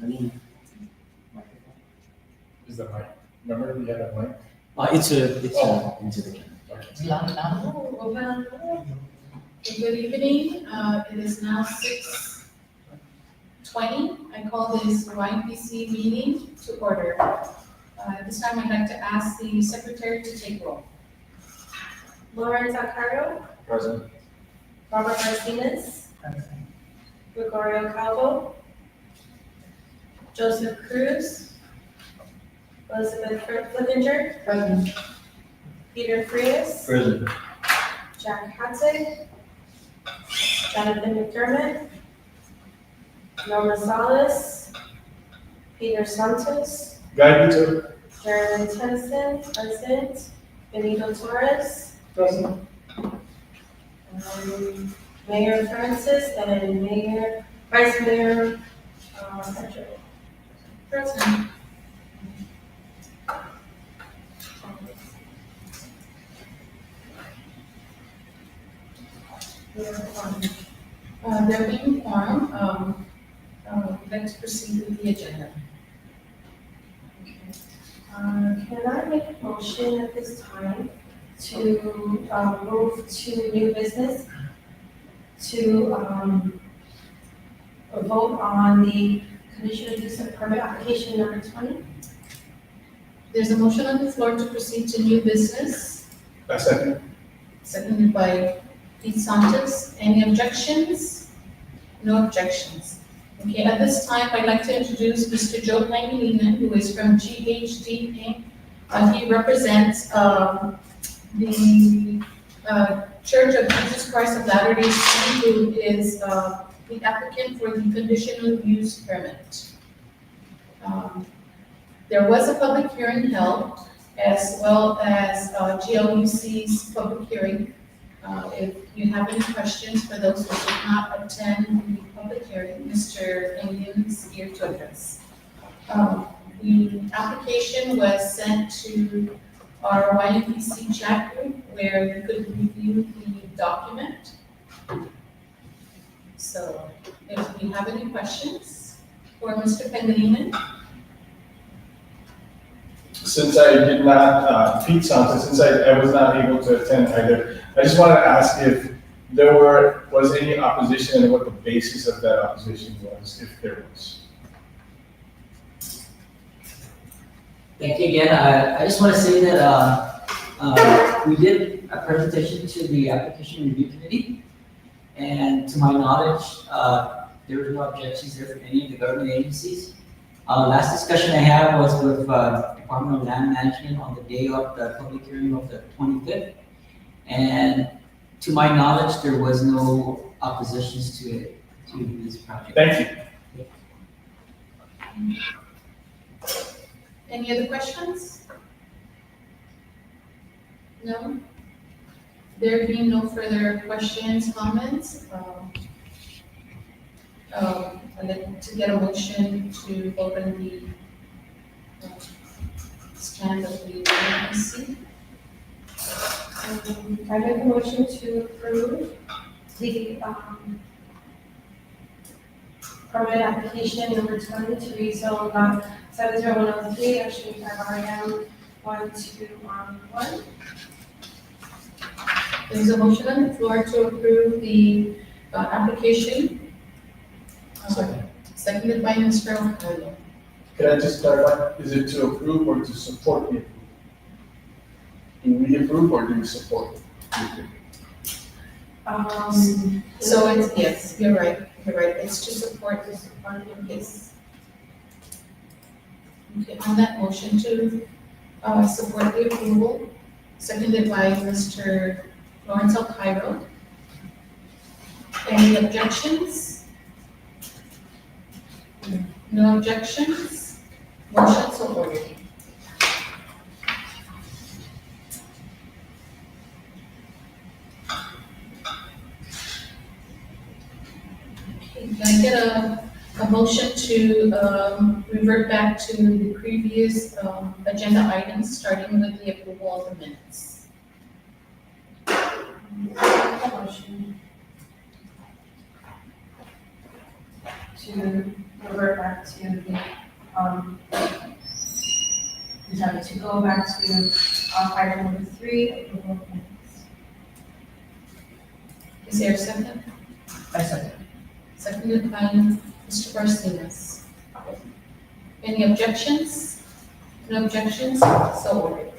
Any? Is that mic? Remember we had that mic? It's into the camera. Good evening, it is now 6:20. I call this YPC meeting to order. At this time, I'd like to ask the secretary to take roll. Lawrence Acaro, Present. Robert Martinez, Gregorio Calvo, Joseph Cruz, Elizabeth Flickinger, Peter Frias, Present. Jack Hatzig, Jonathan McDermott, Norma Salas, Peter Santos, Guy Vito. Jeremy Tennyson, President, Benito Torres, Present. Mayor Francis, and Vice Mayor Patrick. President. There being quorum, let's proceed with the agenda. Can I make a motion at this time to move to new business, to vote on the conditional use of permit application number 20? There's a motion on the floor to proceed to new business, A second. seconded by Pete Santos. Any objections? No objections. Okay, at this time, I'd like to introduce Mr. Joe Pangilinan, who is from GHD Inc. He represents the Church of Jesus Christ of Latter-day Saints, who is the applicant for the conditional use permit. There was a public hearing held, as well as GLUC's public hearing. If you have any questions for those who did not attend the public hearing, Mr. Indian is here to address. The application was sent to our YPC chat group where you could review the document. So if you have any questions for Mr. Pangilinan. Since I did not, Pete Santos, since I was not able to attend either, I just wanted to ask if there was any opposition and what the basis of that opposition was, if there was. Thank you again. I just want to say that we did a presentation to the application review committee, and to my knowledge, there were no objections there from any of the government agencies. Last discussion I had was with Department of Land Management on the day of the public hearing of the 25th, and to my knowledge, there was no oppositions to this project. Thank you. Any other questions? No? There being no further questions, comments, I'd like to get a motion to vote on the stand of the YPC. I make a motion to approve the permit application number 20 to rezone lot 70103, actually 5 RM 121. There's a motion on the floor to approve the application. Seconded by Mr. O'Connor. Can I just clarify, is it to approve or to support the approval? Do we approve or do we support the approval? So it's, yes, you're right, it's to support this funding case. Okay, on that motion to support the approval, seconded by Mr. Lawrence Alcairo. Any objections? No objections? Motion so ordered. Okay, can I get a motion to revert back to the previous agenda items, starting with the approval of the minutes? Motion to revert back to the, to go back to, item number 3, approval of minutes. Is there a second? I second. Seconded by Mr. Garcias. Any objections? No objections? So ordered.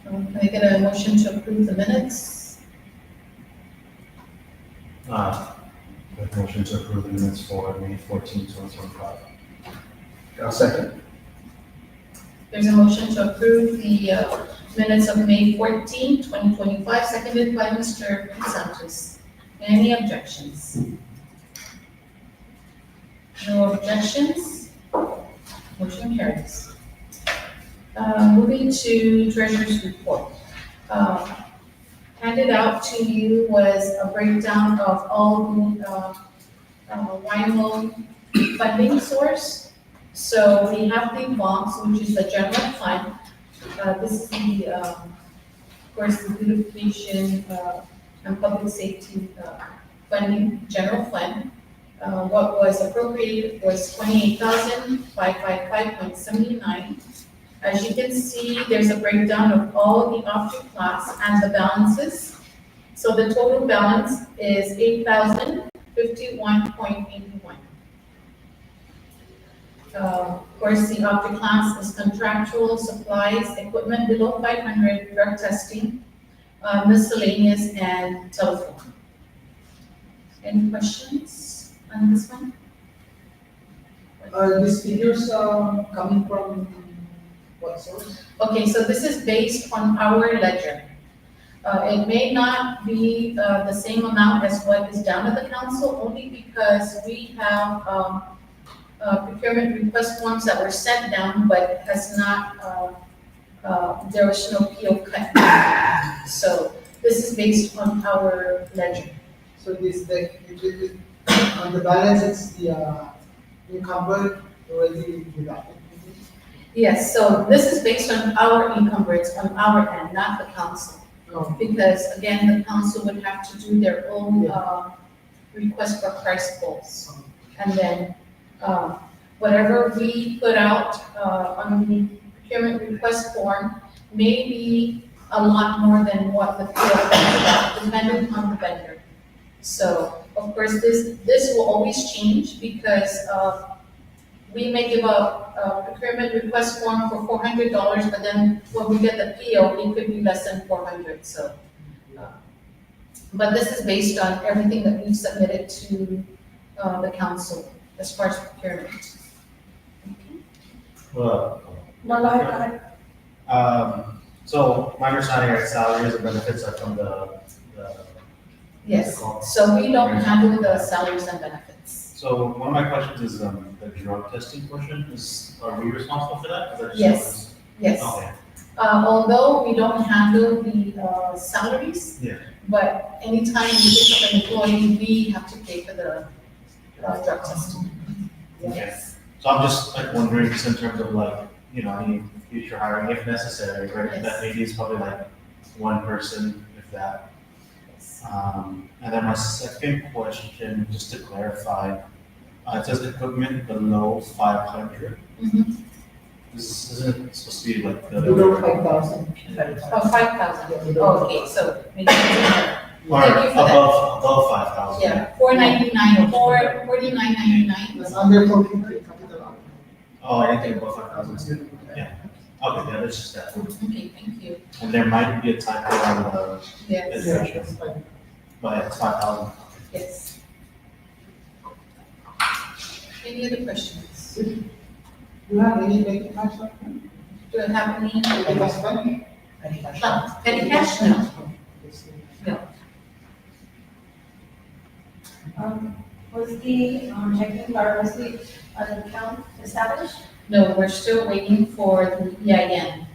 Can I get a motion to approve the minutes? Make a motion to approve the minutes for May 14, 2025. I'll second. There's a motion to approve the minutes of May 14, 2025, seconded by Mr. Santos. Any objections? No objections? Motion carries. Moving to treasurer's report. Handed out to you was a breakdown of all the YMO funding source. So we have the bonds, which is the general fund. This is the, of course, the beautification and public safety funding, general fund. What was appropriated was 28,555.79. As you can see, there's a breakdown of all the object class and the balances. So the total balance is 8,051.81. Of course, the object class is contractual, supplies, equipment below 500, drug testing, miscellaneous, and telephone. Any questions on this one? Are these figures coming from what source? Okay, so this is based on our ledger. It may not be the same amount as what is down at the council, only because we have procurement request forms that were sent down, but has not, there was no PO cut. So this is based on our ledger. So this, on the balance, it's the encumbered already deducted. Yes, so this is based on our encumbrance on our end, not the council. No. Because again, the council would have to do their own request for price quotes. And then whatever we put out on the procurement request form may be a lot more than what the PO is about, depending on the vendor. So of course, this will always change because we may give a procurement request form for $400, but then when we get the PO, it could be less than 400. So, but this is based on everything that we've submitted to the council as far as procurement. Well, No, go ahead. so my understanding is salaries and benefits are from the Yes, so we don't handle the salaries and benefits. So one of my questions is, the drug testing portion are we responsible for that? Is that just Yes. Yes. Okay, Although we don't handle the salaries. Yeah. But anytime we pick up an employee, we have to pay for the drug testing. okay. So I'm just like wondering, just in terms of like, any future hiring if necessary, right? Yes. That maybe is probably like one person, if that. And then my second question, just to clarify, it says equipment below 500. Mhm. This isn't supposed to be like the. Below 5,000. Oh, 5,000. Oh, okay, so maybe it's Or Thank you for that. above 5,000. yeah, 499 or 49.99. That's under capital outlay. Oh, anything above 5,000. Yeah. Okay, yeah, that's just that. Okay, thank you. And there might be a typo on the, Yes, Yeah, that's fine. but it's 5,000. yes. Any other questions? Do you have any bank cash? Do I have any? Petty cash fund? Petty cash? No. Was the checking, or was the account established? No, we're still waiting for the EIN.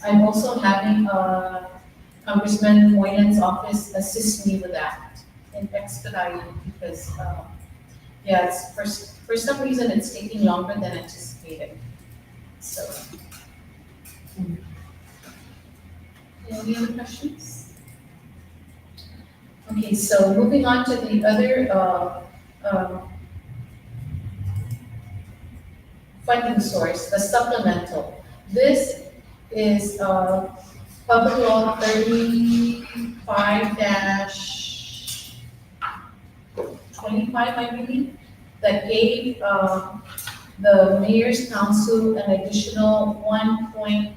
I'm also having Congressman Moynihan's office assist me with that and expediting because, it's for some reason it's taking longer than anticipated. So. Any other questions? Okay, so moving on to the other, funding source, the supplemental. This is, Public Law 35-25, I believe, that gave, the mayor's council an additional 1.1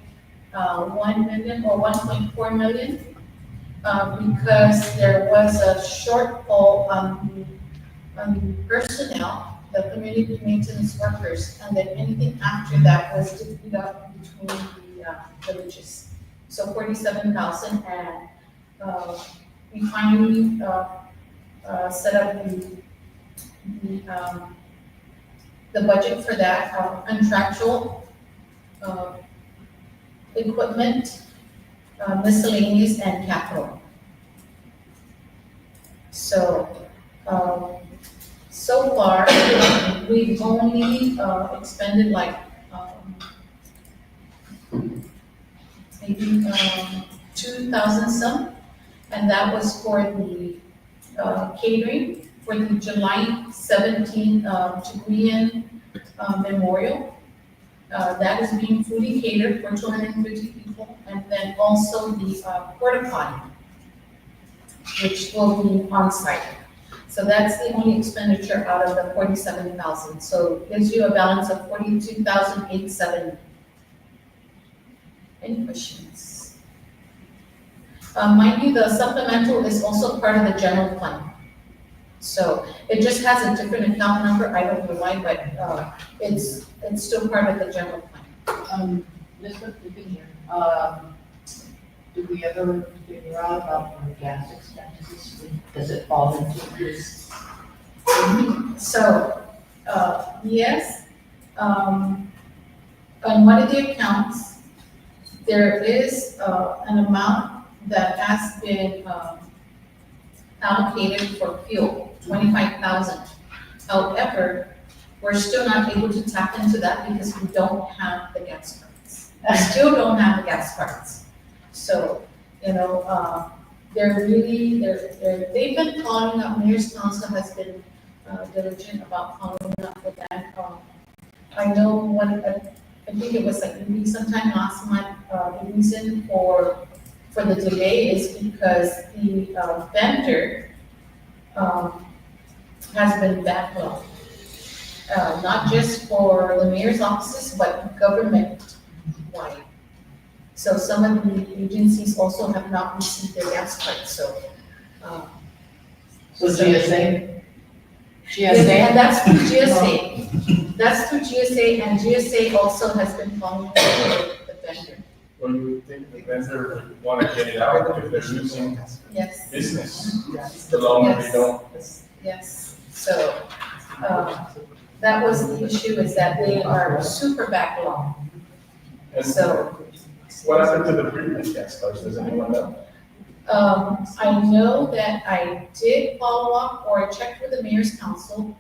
million or 1.4 million, because there was a shortfall on the personnel, the community maintenance workers, and then anything after that was divvied up between the villages. So 47,000, and we finally set up the budget for that, contractual equipment, miscellaneous, and capital. So, so far, we've only expended like maybe 2,000 some, and that was for the catering for the July 17th Chilean memorial. That is being fully catered for 250 people, and then also the porta potty, which will be on site. So that's the only expenditure out of the 47,000. So it gives you a balance of 42,870. Any questions? Mind you, the supplemental is also part of the general fund. So it just has a different account number. I don't know why, but it's still part of the general fund. Elizabeth, you can hear. Do we ever figure out about our gas expenses? Does it fall into this? So, yes, on one of the accounts, there is an amount that has been allocated for fuel, 25,000. However, we're still not able to tap into that because we don't have the gas cards. We still don't have the gas cards. So, they've been following up, Mayor's Council has been diligent about following up with that. I know I think it was like maybe sometime last month, the reason for the delay is because the vendor has been backlogged. Not just for the mayor's offices, but government-wide. So some of the agencies also have not received their gas cards, so. So GSA? And that's through GSA. That's through GSA, and GSA also has been following up with the vendor. Well, you would think the vendor would want to get it out if they're losing Yes, business. The longer they don't. yes. So, that was the issue, is that they are super backlogged. And So, what happened to the previous gas cards? Does anyone know? I know that I did follow up, or I checked with the mayor's council,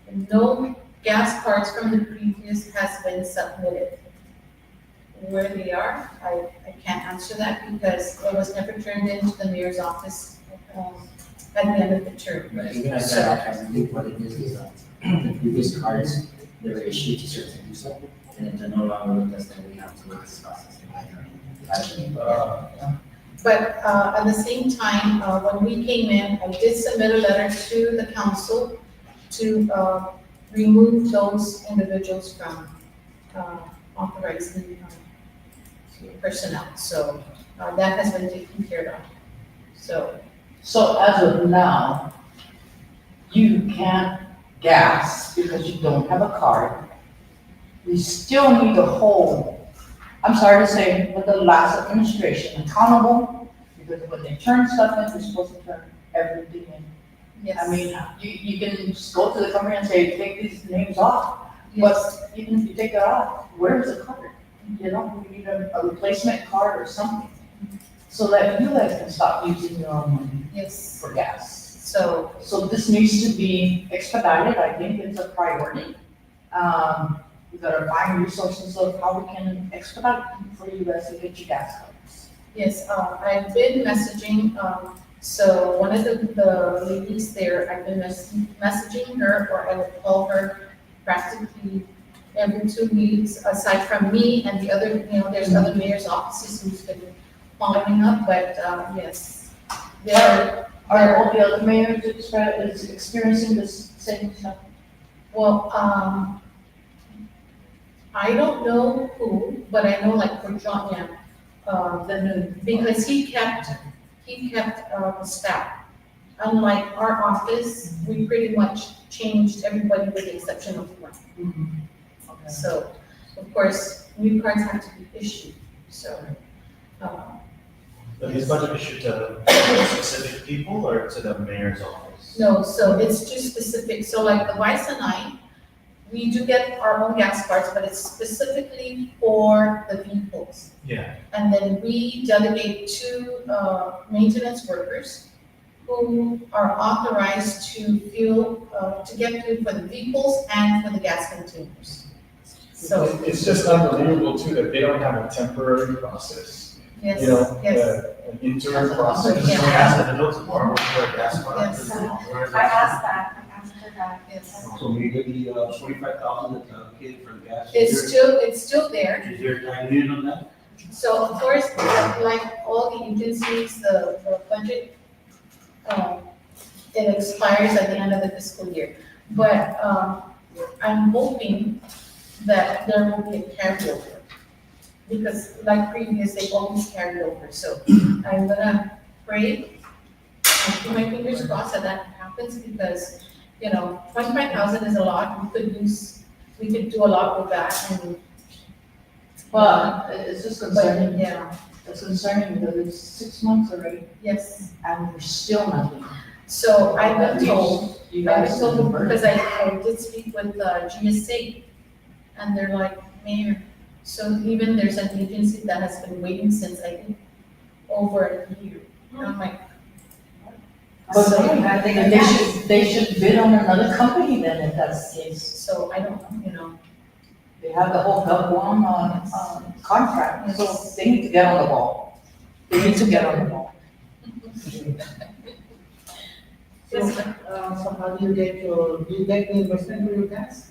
and no gas cards from the previous has been submitted. Where they are, I can't answer that because it was never turned into the mayor's office at the end of the term. But even at that, I believe what it is the previous cards, they were issued to certain people, and if they're no longer with us, then we have to work this process. But at the same time, when we came in, I did submit a letter to the council to remove those individuals from authorizing personnel. So that has been taken care of. So So as of now, you can't gas because you don't have a card. We still need to hold, I'm sorry to say, but the last administration accountable, because when they turn stuff in, they're supposed to turn everything in. yes. I mean, you can just go to the company and say, take these names off, yes. but even if you take it off, where's the card? You know, we need a replacement card or something, so that you guys can stop using your own money Yes. for gas. So So this needs to be expedited, I think it's a priority. We gotta find resources of how we can expedite for you guys to get your gas cards. yes, I've been messaging So one of the ladies there, I've been messaging her, or I would call her practically every 2 weeks, aside from me and the other, there's other mayor's offices who's been following up, but, yes. They're, Are all the other mayors experiencing this same stuff? well, I don't know who, but I know like for John, The new. because he kept staff. Unlike our office, we pretty much changed everybody with the exception of one. Okay. So, of course, new cards have to be issued, so, But is budget issued to specific people or to the mayor's office? no, so it's too specific, so like the Vice and I, we do get our own gas cards, but it's specifically for the vehicles. Yeah, And then we delegate to maintenance workers who are authorized to fuel, to get fuel for the vehicles and for the gas containers. So, It's just unbelievable too that they don't have a temporary process, yes, you know, yes, an interim process. Yeah. so ask the adults to borrow for a gas card. Yes. Where is I it? asked her that. yes. So we get the 45,000 that's allocated for the gas. It's still there. Is there a time limit on that? So of course, like all the agencies, the budget, it expires at the end of the fiscal year. But, I'm hoping that there will be a carryover. Because like previous, they always carry over, so I'm gonna pray and keep my fingers crossed that happens, because, 25,000 is a lot, we could do a lot with that, and, Well, it's just but, concerning, yeah, it's concerning because it's 6 months already yes. and we're still nothing. So I've been told, You I was guys told, didn't burn it. because I did speak with GSA, and they're like, Mayor, so even there's an agency that has been waiting since, I think, over a year. And I'm like, But so, they should bid on another company then if that's the case. so I don't know, They have the whole one on contract, so they need to get on the ball. They need to get on the ball. So how do you get the investment for your gas?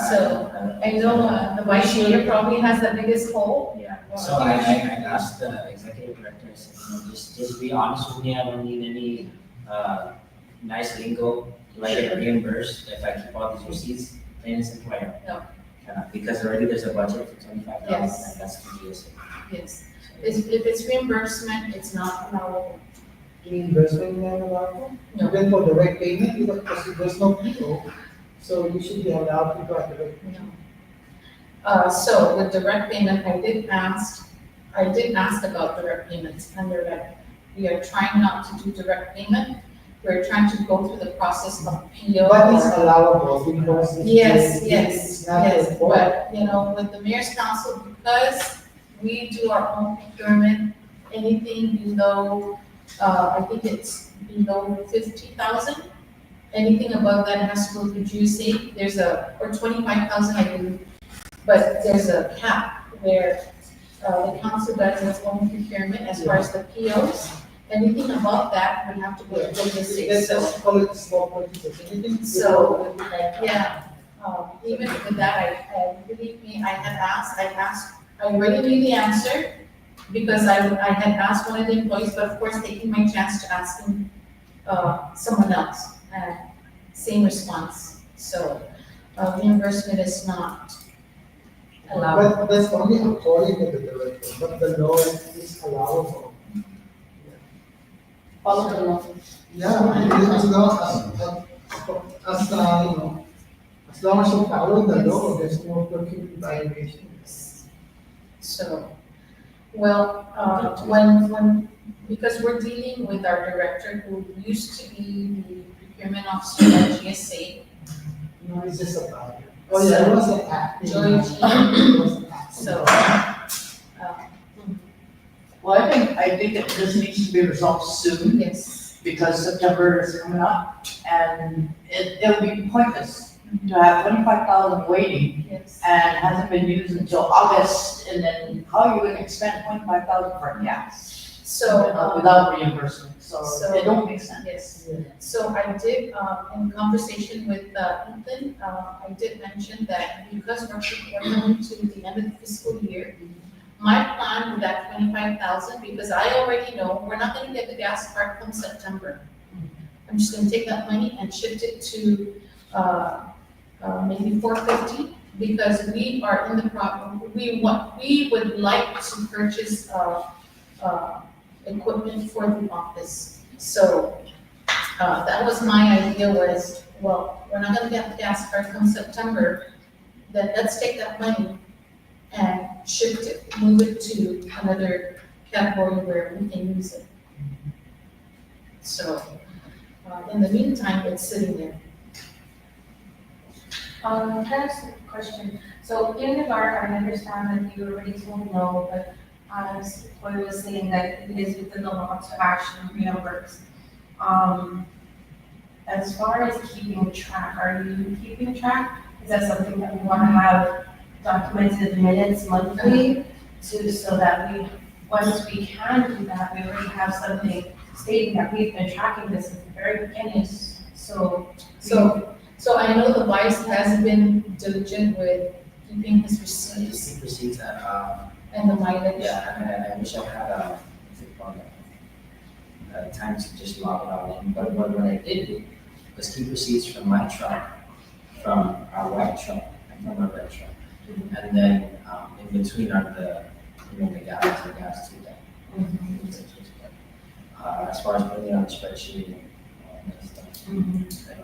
So, I know the vice mayor probably has the biggest hole. So I asked the executive director, I said, just be honest with me, I don't need any, nice lingo, like get reimbursed if I keep all these receipts, plain and simple, I don't. No. Because already there's a budget for 25,000, Yes. and that's the GSA. Yes, if it's reimbursement, it's not allowable. Reimbursement not allowed? No. Even for direct payment, because there's no people, so you should be allowed to direct payment. So with direct payment, I did ask about direct payments, and they're like, we are trying not to do direct payment. We're trying to go through the process of PO. But it's allowable because Yes, it's yes, not yes, a fault. but, with the mayor's council, because we do our own procurement, anything below, I think it's below 50,000. Anything above that has to go through GSA, or 25,000, I believe. But there's a cap where, the council does its own procurement as far as the POs. Anything above that would have to go to GSA, Let's so. just call it small purchases, anything. So, below 25,000. Yeah, even with that, I believe me, I already knew the answer, because I had asked one of the employees, but of course, taking my chance to asking, someone else, and same response, so, reimbursement is not allowed. But that's only according to the director, but the law is allowable. Follow the law. Yeah, as long as long as you follow the law, there's no procurement violation. So, well, because we're dealing with our director who used to be the procurement officer at GSA, No, it's just about it. Oh, yeah, it was an act. George, It was an act. so, Well, I think that this needs to be resolved soon yes, because September is coming up and it'll be pointless to have 25,000 waiting yes. and hasn't been used until August, and then how are you gonna expend 25,000 for gas? So, Without reimbursement, so so- it don't make sense. yes. So I did, in conversation with Ethan, I did mention that because we're coming to the end of the fiscal year, my plan with that 25,000, because I already know we're not gonna get the gas card come September. I'm just gonna take that money and shift it to, maybe 450, because we are in the we would like to purchase, equipment for the office. So, that was my idea was, well, we're not gonna get the gas card come September, then let's take that money and shift it, move it to another category where we can use it. So, in the meantime, it's sitting there. Can I ask a question? So in the dark, I understand that you already told no, but as Toy was saying that it is within the law to actually reimburse. As far as keeping track, are you keeping track? Is that something that we want to have documented minutes monthly so that once we can do that, we already have something stating that we've been tracking this at the very beginning. So I know the vice has been diligent with keeping his receipts Receipt receipts and the mileage. yeah, I wish I had, what's it called, time to just log it all in, but what I did do was keep receipts from my truck, from our white truck, and from our red truck. And then, in between are the gas to that. As far as putting it on the spreadsheet and all that stuff.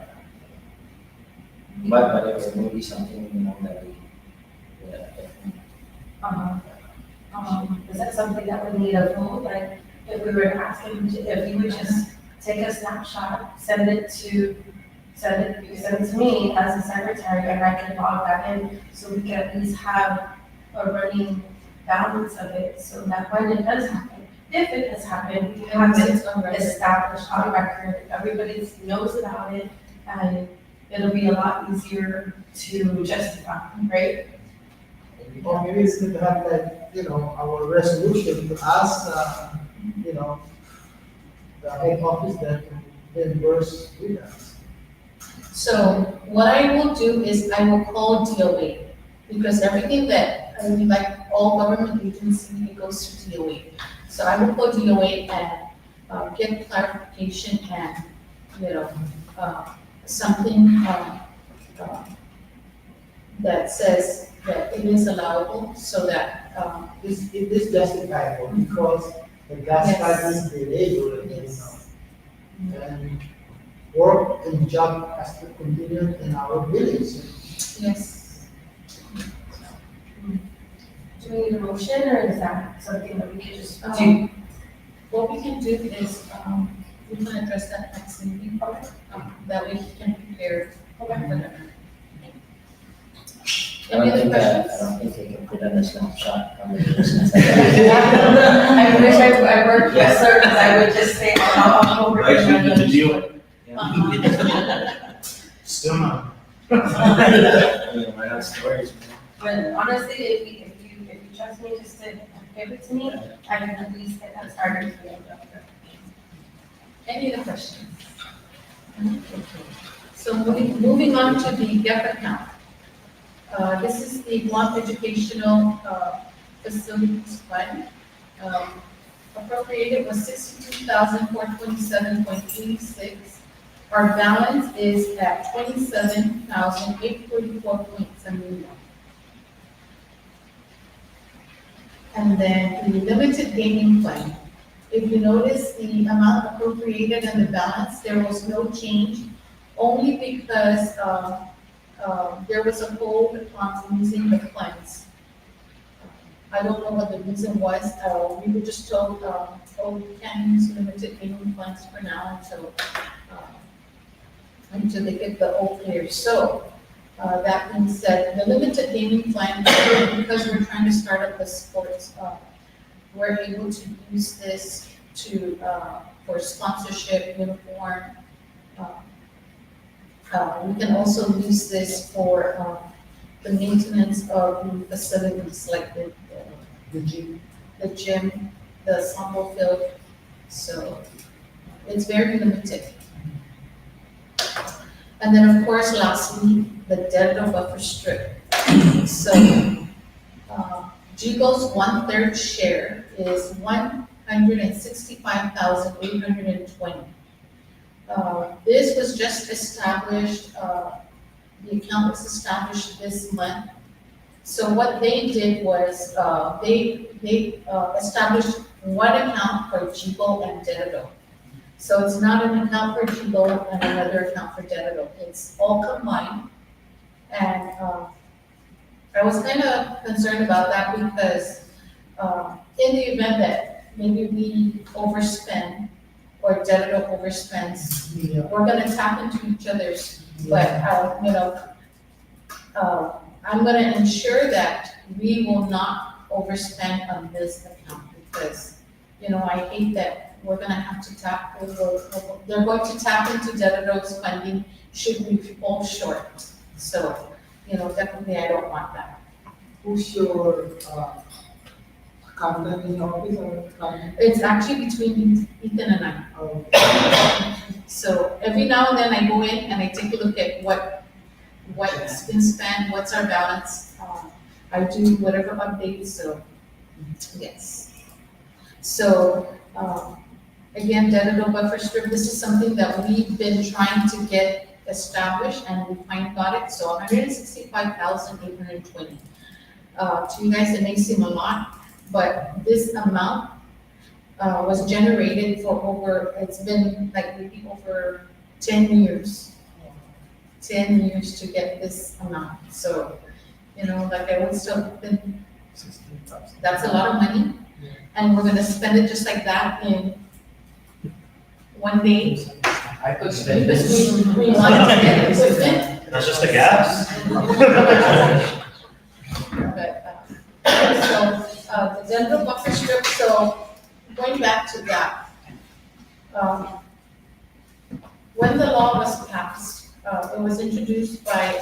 But it will be something, that we, Is that something that would need a vote, like, if we were to ask him, if he would just take a snapshot, send it to me as a secretary, and I can log that in, so we can at least have a running balance of it, so that when it does happen, if it has happened, we have it established on record, everybody knows about it, and it'll be a lot easier to justify, right? Or maybe it's good to have our resolution to ask, the head office that can reimburse with us. So what I will do is I will call DOA, because everything that, like all government agencies, it goes to DOA. So I will call DOA and get clarification and, something that says that it is allowable, so that, It is justifiable because the gas Yes. card is delayed already, Yes. And work and job has to continue in our village. yes. Do we need a motion, or is that something that we could just do? What we can do is, we can address that next meeting, that way he can prepare whatever. I don't Any other think questions? I don't think they can put on a snapshot on the. I wish I worked for service, I would just say, I'll Right, you need to deal with Uh-huh. Still not. Right on stories, man. But honestly, if you trust me, just to give it to me, I can at least get that started for you. Any other questions? Okay. So moving on to the GEP account. This is the Blunt Educational Facilities Fund. Appropriated was 62,427.86. Our balance is at 27,844.71. And then the limited gaming fund. If you notice the amount appropriated and the balance, there was no change, only because there was a hold on using the funds. I don't know what the reason was. We were just told, we can't use limited gaming funds for now until they get the all clear. So, that being said, the limited gaming fund, because we're trying to start up the sports, we're able to use this for sponsorship, uniform. We can also use this for the maintenance of the facilities, like the gym, the softball field. So it's very limited. And then, of course, lastly, the Dedham buffer strip. So, Jigo's 1/3 share is 165,820. This was just established, the account was established this month. So what they did was, they established one account for Jigo and Dedham. So it's not an account for Jigo and another account for Dedham, it's all combined. And, I was kind of concerned about that because, in the event that maybe we overspend or Dedham overspends, Yeah. we're gonna tap into each other's, but, I'm gonna ensure that we will not overspend on this account because, I hate that we're gonna have to they're going to tap into Dedham's funding should we fall short. So, definitely I don't want that. Who's your, accountant in your office or client? It's actually between Ethan and I. Oh, So every now and then I go in and I take a look at what's been spent, what's our balance. I do whatever updates, so, yes. So, again, Dedham buffer strip, this is something that we've been trying to get established and we finally got it, so 165,820. To you guys, it may seem a lot, but this amount was generated for it's been like maybe over 10 years. 10 years to get this amount, so, like I would still been, that's a lot of money. And we're gonna spend it just like that in one day. I could spend Because this. we wanted to get equipment. That's just the gas. But, the general buffer strip, so going back to that, when the law was passed, it was introduced by,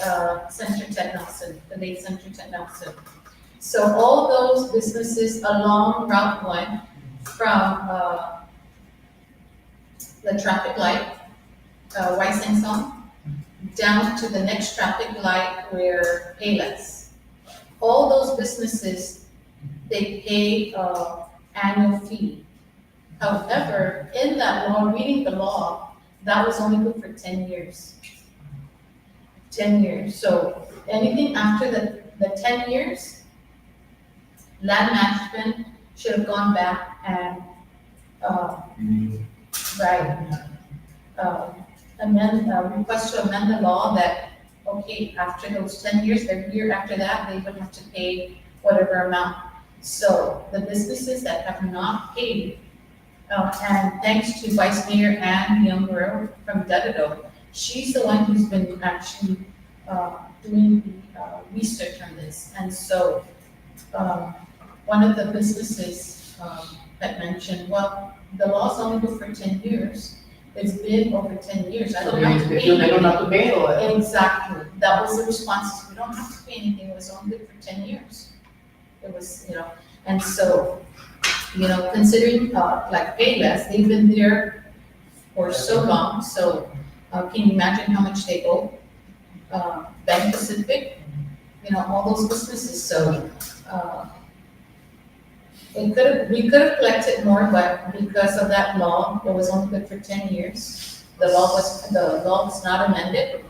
Senator Ted Nelson, the late Senator Ted Nelson. So all those businesses along Route 1 from, the traffic light, Song, down to the next traffic light where Payless. All those businesses, they pay annual fee. However, in that law, reading the law, that was only good for 10 years. 10 years. So anything after the 10 years, land management should have gone back and, request to amend the law that, okay, after those 10 years, every year after that, they would have to pay whatever amount. So the businesses that have not paid, and thanks to Vice Mayor Ann Youngero from Dedham, she's the one who's been actually doing the research on this. And so one of the businesses had mentioned, well, the law's only good for 10 years. It's been over 10 years. I don't have to They pay don't have anything. to pay or? Exactly. That was the response. We don't have to pay anything. It was only good for 10 years. It was, and so, considering like Payless, they've been there for so long. So can you imagine how much they owe? Bank Pacific, all those businesses. So we could have collected more, but because of that law, it was only good for 10 years. The law was not amended.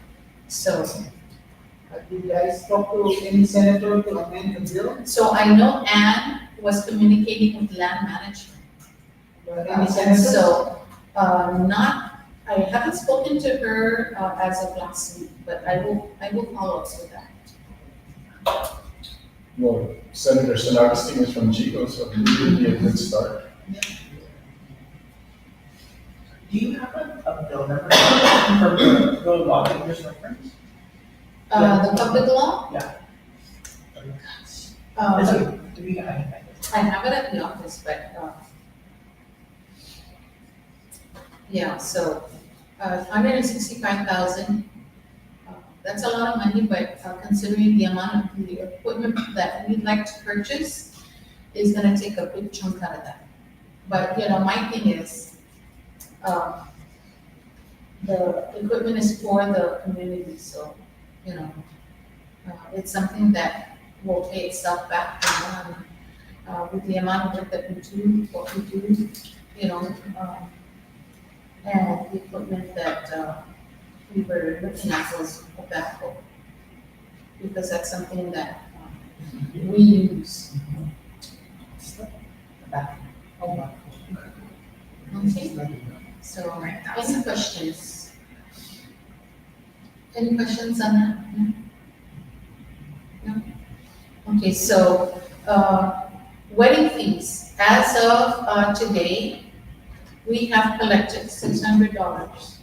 So did you guys talk to any senator to amend the bill? So I know Anne was communicating with land management. Any And senators? so, I haven't spoken to her, as of last week, but I will follow up with that. Well, Senator San Agustin is from Chico, so it would be a good start. Do you have a bill number for the law that you're reference? The public law? Yeah. I have it at the office, but, yeah, so, 165,000. That's a lot of money, but considering the amount of the equipment that we'd like to purchase is gonna take a big chunk out of that. But, my thing is, the equipment is for the community, so, it's something that will pay itself back, with the amount of work that we do, what we do, and the equipment that, we were looking at was a backhoe. Because that's something that, we use. Okay, so, any questions? Any questions on that? No? Okay, so, wedding fees, as of, today, we have collected $600.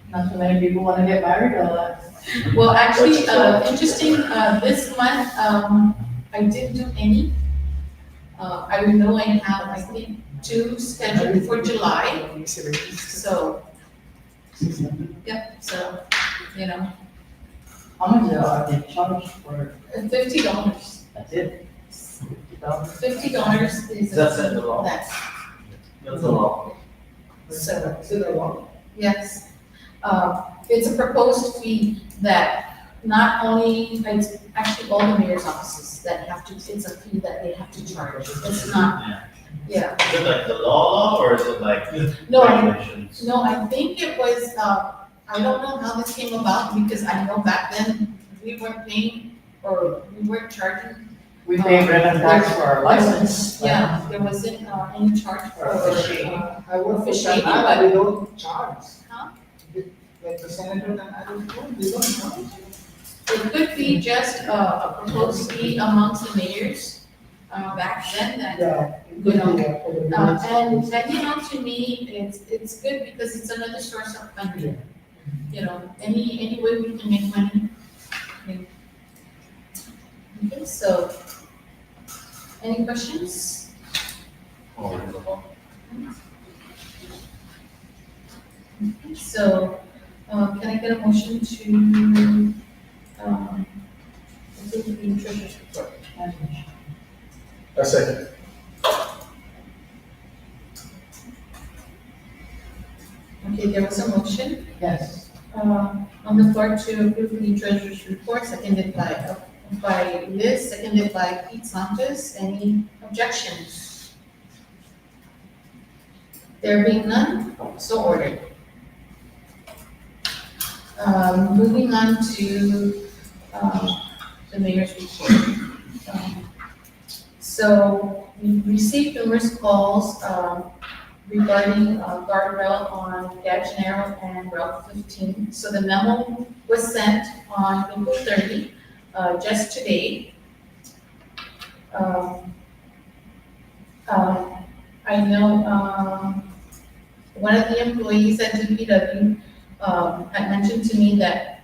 Not too many people wanna get married or what? Well, actually, interesting, this month, I didn't do any. I know I have, I think, 2 scheduled for July, so, yep, so, How much are they charged for? $50. That's it? $50 is. That's in the law. That's, That's the law. so, Is it a lot? yes. It's a proposed fee that not only, it's actually all the mayor's offices that have to, it's a fee that they have to charge. It's not, yeah. Is it like the law or is it like No, regulations? no, I think it was, I don't know how this came about because I know back then we weren't paying or we weren't charging. We pay rent and tax for our license. Yeah, there wasn't, any charge for, Officiating. I work for Officiating, Canada, they don't charge. Huh? Like the senator and I don't know, they don't charge. it could be just a proposed fee amongst the mayors, back then that, Yeah. You know, For the village. and to me, it's good because it's another source of funding. Any way we can make money. Okay, so, any questions? Or is it the law? Okay, so, can I get a motion to, approve the treasurer's report? A second. Okay, there was a motion, Yes. on the floor to approve the treasurer's report, seconded by Liz, seconded by Pete Sanchez. Any objections? There being none, so ordered. Moving on to, the mayor's report. So we received numerous calls, regarding, guardrail on Gajanero and Route 15. So the memo was sent on April 30, just today. I know, one of the employees at DPW, had mentioned to me that,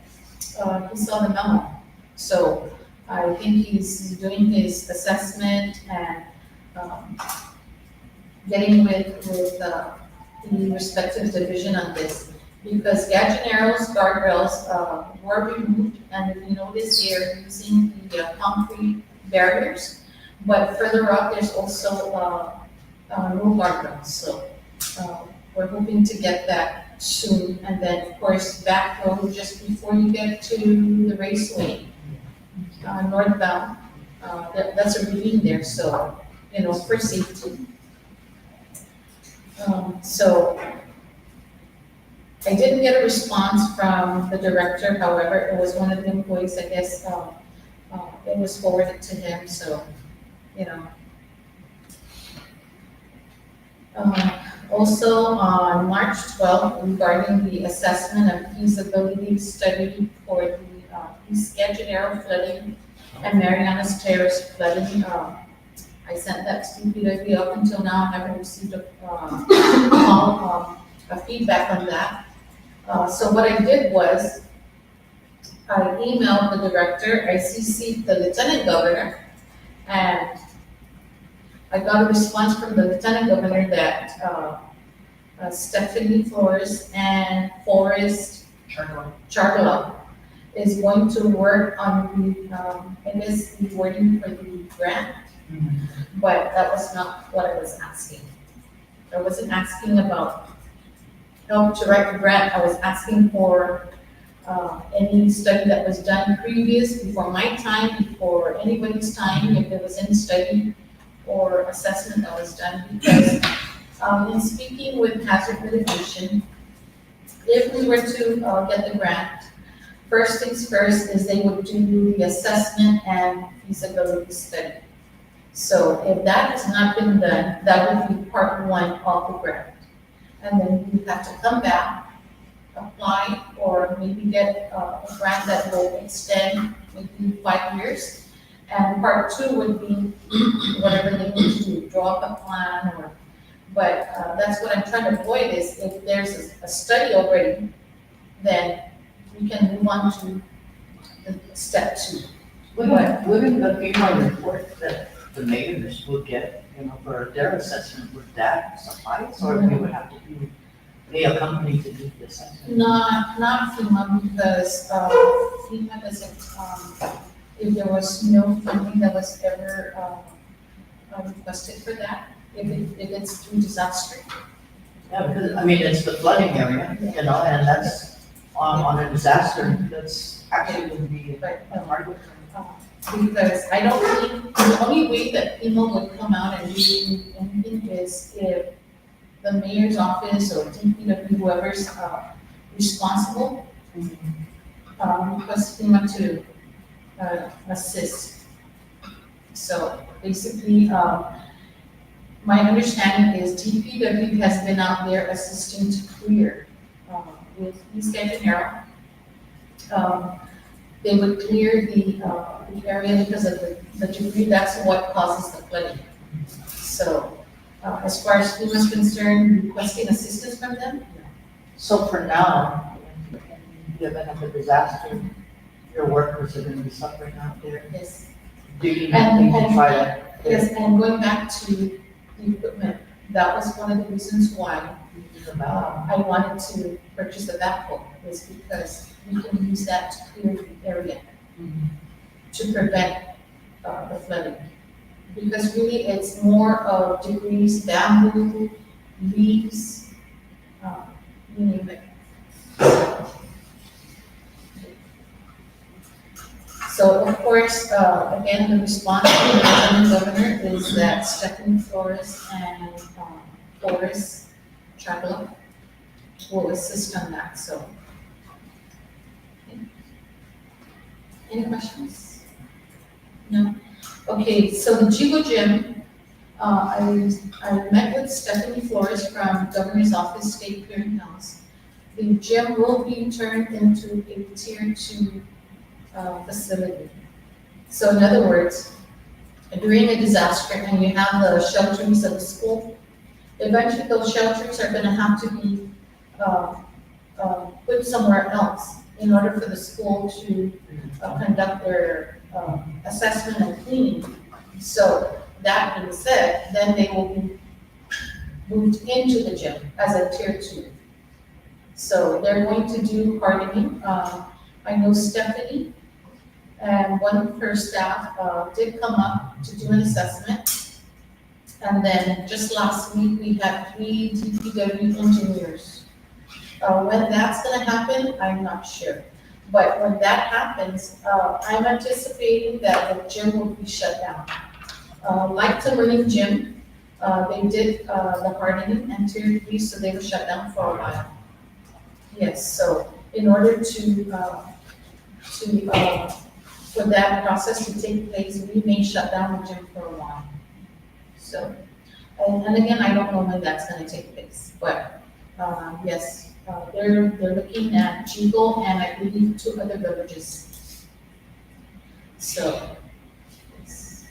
he saw the memo. So I think he's doing his assessment and, getting with the respective division on this. Because Gajanero's guardrails, were removed, and if you notice, they're using the concrete barriers. But further up, there's also, no guardrails, so, we're hoping to get that soon. And then, of course, back road just before you get to the raceway, northbound, that's a ravine there, so, for safety. So I didn't get a response from the director, however, it was one of the employees, I guess, it was forwarded to him, so, Also, on March 12th, regarding the assessment and feasibility study for the East Gajanero flooding and Marianas Terrace flooding, I sent that to DPW. Up until now, I haven't received a feedback on that. So what I did was, I emailed the director, I CC'd the lieutenant governor, and I got a response from the lieutenant governor that Stephanie Flores and Forrest Charla is going to work on the, I guess, the wording for the grant, but that was not what I was asking. I wasn't asking about help to write the grant, I was asking for any study that was done previous, before my time, before anybody's time, if there was any study or assessment that was done, because in speaking with hazard mitigation, if we were to get the grant, first things first is they would do the assessment and feasibility study. So if that has not been done, that would be part one of the grant. And then you have to come back, apply, or maybe get a grant that will extend maybe 5 years. And part two would be whatever they need to do, draw up a plan or, but that's what I'm trying to avoid is if there's a study already, then we can move on to the step two. Wouldn't the FEMA report that the mayors would get, for their assessment, would that suffice? Or we would have to pay a company to do the assessment? Not FEMA, because FEMA doesn't, if there was no funding that was ever requested for that, if it's through disaster. Yeah, because, it's the flooding area, and that's on a disaster, that's actually would be a hard. Because I don't think, the only way that FEMA would come out and do anything is if the mayor's office or DPW, whoever's responsible, request FEMA to assist. So basically, my understanding is DPW has been out there assisting to clear with East Cantonero. They would clear the area because of the debris, that's what causes the flooding. So as far as FEMA is concerned, requesting assistance from them. So for now, in the event of a disaster, your workers are gonna be suffering out there. Yes. Digging and to try to. Yes, and going back to the equipment, that was one of the reasons why I wanted to purchase a backhoe, is because we can use that to clear the area to prevent the flooding. Because really, it's more of debris, bamboo, leaves, you name it. So of course, again, the response from the Lieutenant Governor is that Stephanie Flores and Flores Chabla will assist on that, so. Okay. Any questions? No? Okay, so the Yigo Gym, I met with Stephanie Flores from Governor's Office State Clearinghouse. The gym will be turned into a tier 2 facility. So in other words, during a disaster and you have the shelters of the school, eventually those shelters are gonna have to be put somewhere else in order for the school to conduct their assessment and cleaning. So that being said, then they will be moved into the gym as a tier 2. So they're going to do hardening. I know Stephanie and one of her staff did come up to do an assessment. And then just last week, we had 3 DPW engineers. When that's gonna happen, I'm not sure. But when that happens, I'm anticipating that the gym will be shut down. Like the running gym, they did the hardening and tier 3, so they were shut down for a while. Yes, so in order for that process to take place, we may shut down the gym for a while. So, and again, I don't know when that's gonna take place, but, yes, they're looking at Yigo and I believe 2 other villages. So, yes.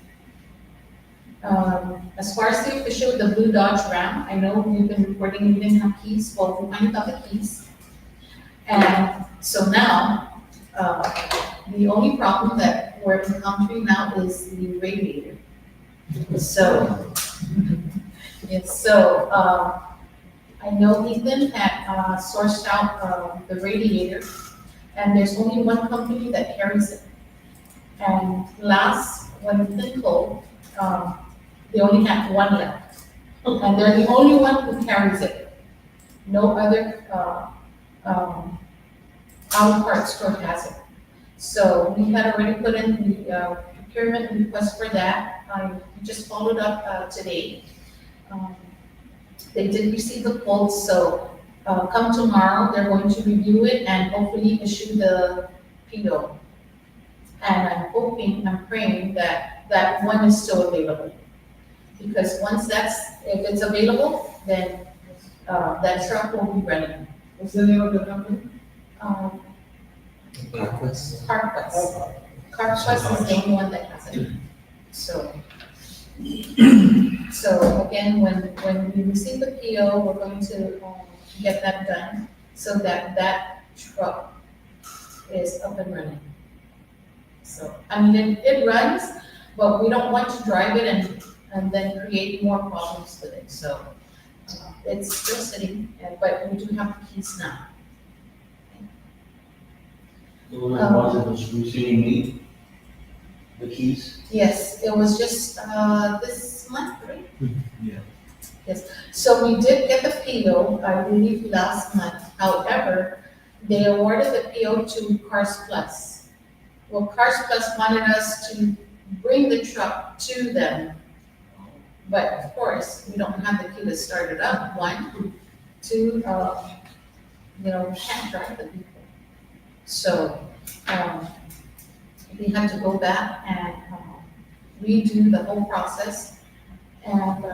As far as the official with the Blue Dodge Ram, I know we've been reporting we didn't have keys, well, we finally got the keys. And so now, the only problem that we're encountering now is the radiator. So, yes, so, I know Ethan had, sourced out, the radiator, and there's only one company that carries it. And when Ethan called, they only had 1 left. And they're the only one who carries it. No other, auto parts store has it. So we had already put in the, procurement request for that. I just followed up, today. They did receive the quotes, so, come tomorrow, they're going to review it and hopefully issue the PO. And I'm hoping, I'm praying that that one is still available. Because once if it's available, then, that truck will be ready. What's the name of the company? Request. CarQuest. CarQuest is the only one that has it. So, so again, when we receive the PO, we're going to, get that done so that that truck is up and running. So, I mean, it runs, but we don't want to drive it and then create more problems with it, so, it's still sitting, but we do have the keys now. The one that was receiving me, the keys. Yes, it was just, this month, right? Yeah. Yes, so we did get the PO, I believe, last month. However, they awarded the PO to Cars Plus. Well, Cars Plus wanted us to bring the truck to them. But of course, we don't have the key to start it up, one. Two, we can't drive the vehicle. So, we had to go back and redo the whole process. And,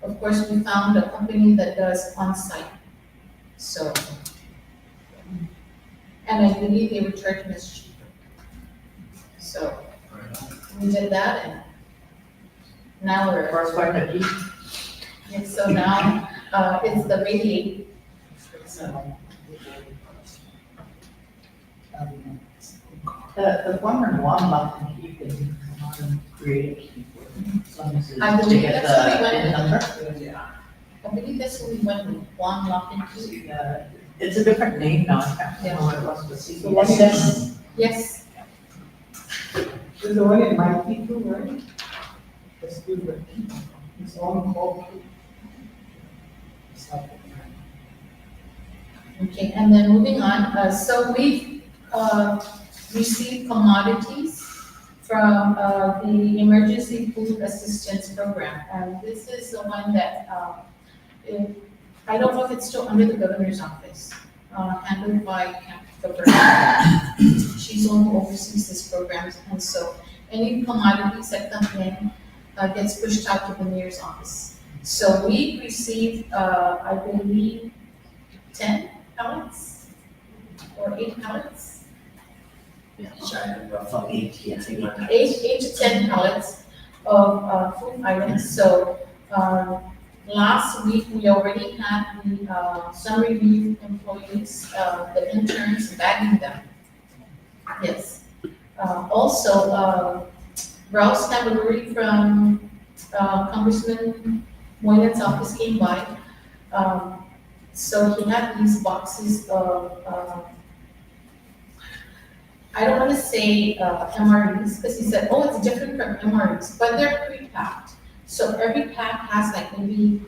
of course, we found a company that does on-site. So, and I believe they were charging us cheaper. So, we did that and now we're. First one, the key. And so now, it's the radiator. So, The former one lock and key can come on and create a key for them. As long as it's I believe to get that's what we the went PIN with. number. I believe that's what we went with, one lock and key. It's a different name now, I can't remember what it was, but The one in- CSS. Yes, There's the one in my people, right? That's good, but it's on call. It's not- okay, and then moving on, so we, received commodities from, the Emergency Food Assistance Program. And this is the one that, I don't know if it's still under the governor's office, handled by Governor. She's the one who oversees this program, and so any commodities that come in, gets pushed out to the mayor's office. So we received, I believe, 10 pallets or 8 pallets. Sorry, about 8, yeah, I think like that. 8 to 10 pallets of food items. So last week, we already had the summer relief employees, the interns bagging them. Yes. Also, Rouse Cavalry from Congressman Moynihan's office came by. So he had these boxes of, I don't want to say MREs, because he said, oh, it's different from MREs, but they're pre-packed. So every pack has like maybe,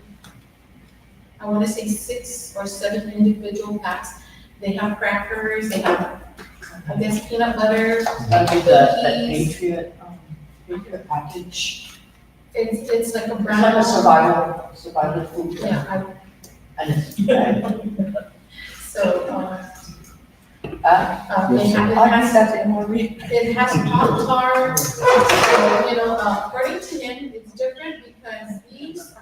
I want to say 6 or 7 individual packs. They have crackers, they have, I guess, peanut butter. That'd be the cookies. Patriot package. It's like a It's brown. like a survival food. Yeah, And it's, so, they have, it has Pop-Tarts, so, according to him, it's different because these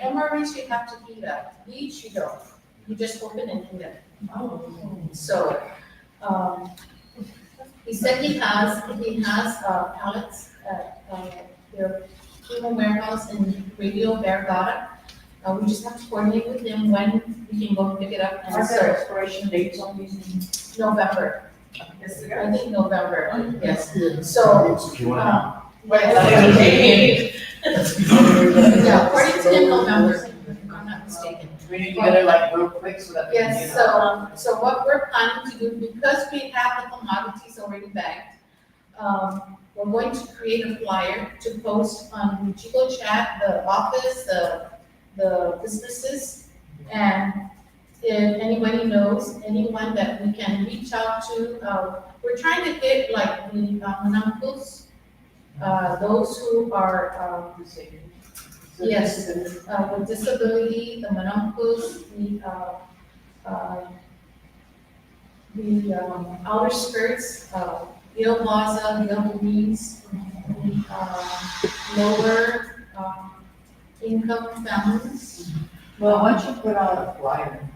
MREs you have to heat up. These you don't. You just open and heat up. So, he said he has pallets at, their FEMA warehouse in Radio Vergara. We just have to coordinate with him when we can go pick it up and are there serve. expiration dates on these things? November. I think November, yes. So, If you want yeah, according to him, November, if I'm not mistaken. We need to get it like real quick so that. we can Yes, get it. so what we're planning to do, because we have the commodities already bagged, we're going to create a flyer to post on the Yigo chat, the office, the the businesses. And if anybody knows anyone that we can reach out to, we're trying to get like the uncles, those who are, yes, with disability, the manuncles, the outer skirts, Gil Plaza, Gil Louise, the lower income families. Well, once you put out a flyer,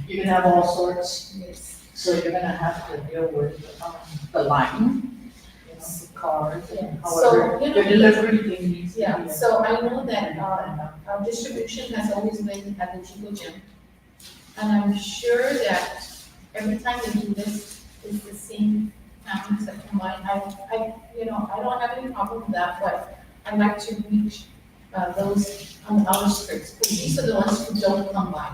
you can have all sorts, Yes. so you're gonna have to deal with, the line, you know, the cars, and So, however, you your know, delivery thing needs to be. yeah, so I know that, our distribution has always been at the Chico Gym. And I'm sure that every time they do this, it's the same families that come by. I don't have any problem with that, but I like to reach, those on the outskirts, because these are the ones who don't come by.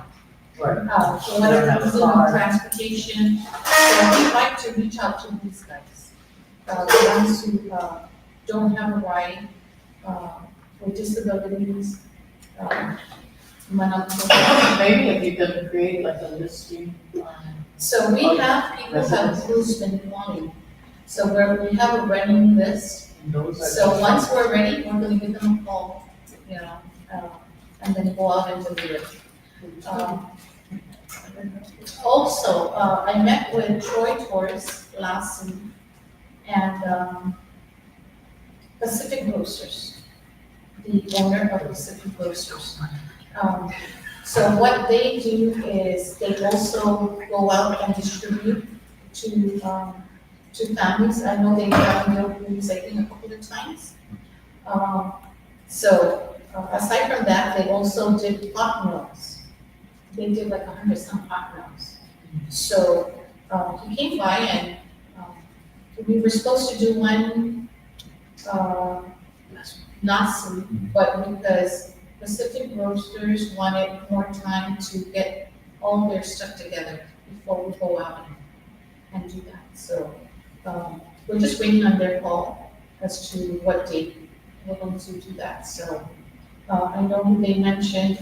Right. For whatever reason, transportation, so we like to reach out to these guys. The ones who, don't have a ride, with disabilities, manuncles. Maybe if you could create like a listing, So we have people who's been calling, so we have a running list. those are. So once we're ready, we're gonna give them a call, and then go out and do it. Also, I met with Troy Torres last week and Pacific Grocers, the owner of Pacific Grocers. So what they do is they also go out and distribute to families. I know they've done meal groups, I think, a couple of times. Aside from that, they also did pot meals. They did like 100-some pot meals. So, he came by and, we were supposed to do one, last week, but because Pacific Roasters wanted more time to get all their stuff together before we go out and do that. So, we're just waiting on their call as to what date we're going to do that. So, I know they mentioned,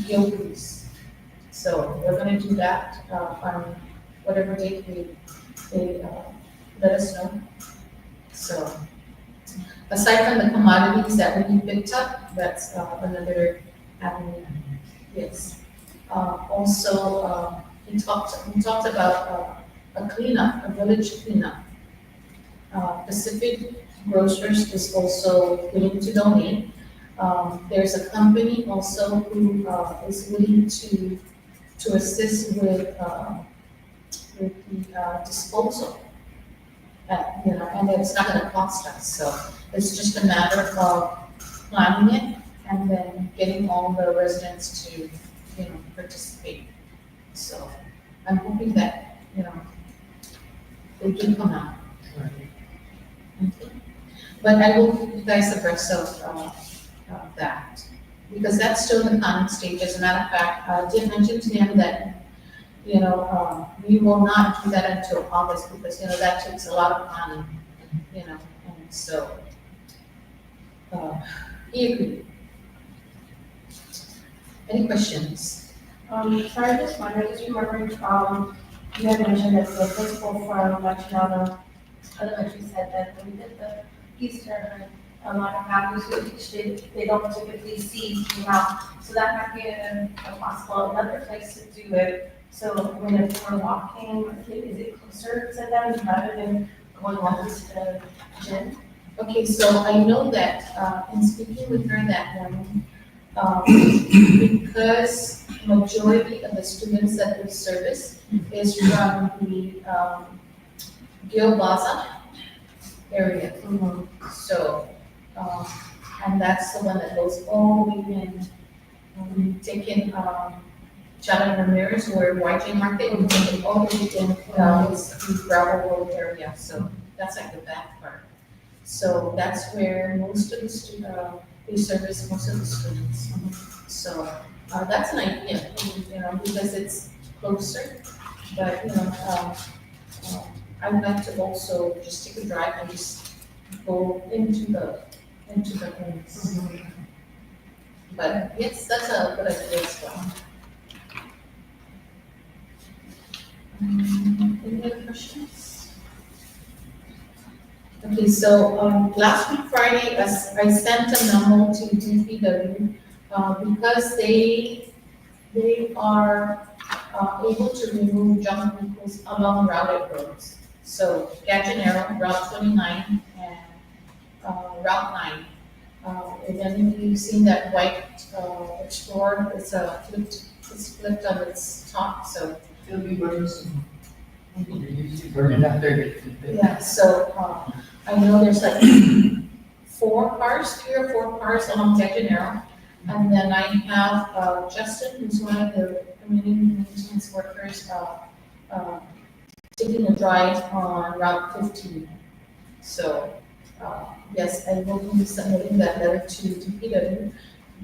Gilcrease. So we're gonna do that, on whatever date they let us know. So, aside from the commodities that we picked up, that's, another avenue, yes. Also, we talked about, a cleanup, a village cleanup. Pacific Grocers is also willing to donate. There's a company also who, is willing to assist with the disposal. And it's not gonna cost us, so it's just a matter of planning it and then getting all the residents to, participate. So I'm hoping that, they do come out. Okay. But I will keep you guys abreast of that, because that's still in the planning stage. As a matter of fact, I did mention to him that, we will not do that until August, because, that takes a lot of planning, and so, he agreed. Any questions? Sorry, just wondering, just remembering, you had mentioned that the principal from Machinado Elementary said that when we did the Easter, a lot of families who they don't typically see come out. So that might be a possible, another place to do it. So when if we're walking, is it closer to them rather than going over to the gym? Okay, so I know that, in speaking with her that morning, because majority of the students that we service is from the, Gil Plaza area. So, and that's the one that goes all the way in, taking, John Ramirez, where YJ Market, and take it all the way in, the gravel road area, so that's like the back part. So that's where most of the we service most of the students. So, that's an idea, because it's closer, but, I would like to also just take a drive and just go into the homes. But yes, that's a good idea as well. Any other questions? Okay, so, last week Friday, I sent a memo to DPW, because they are, able to remove junk vehicles along routed roads. So Gajanero, Route 29, and, Route 9. If any of you seen that white, Explorer, it's flipped on its top, so. It'll be burning soon. They usually burn it after they keep it. Yeah, so, I know there's like 3 or 4 cars along Jack. And then I have, Justin, who's one of the community maintenance workers, taking a drive on Route 15. So, yes, I will be submitting that letter to DPW.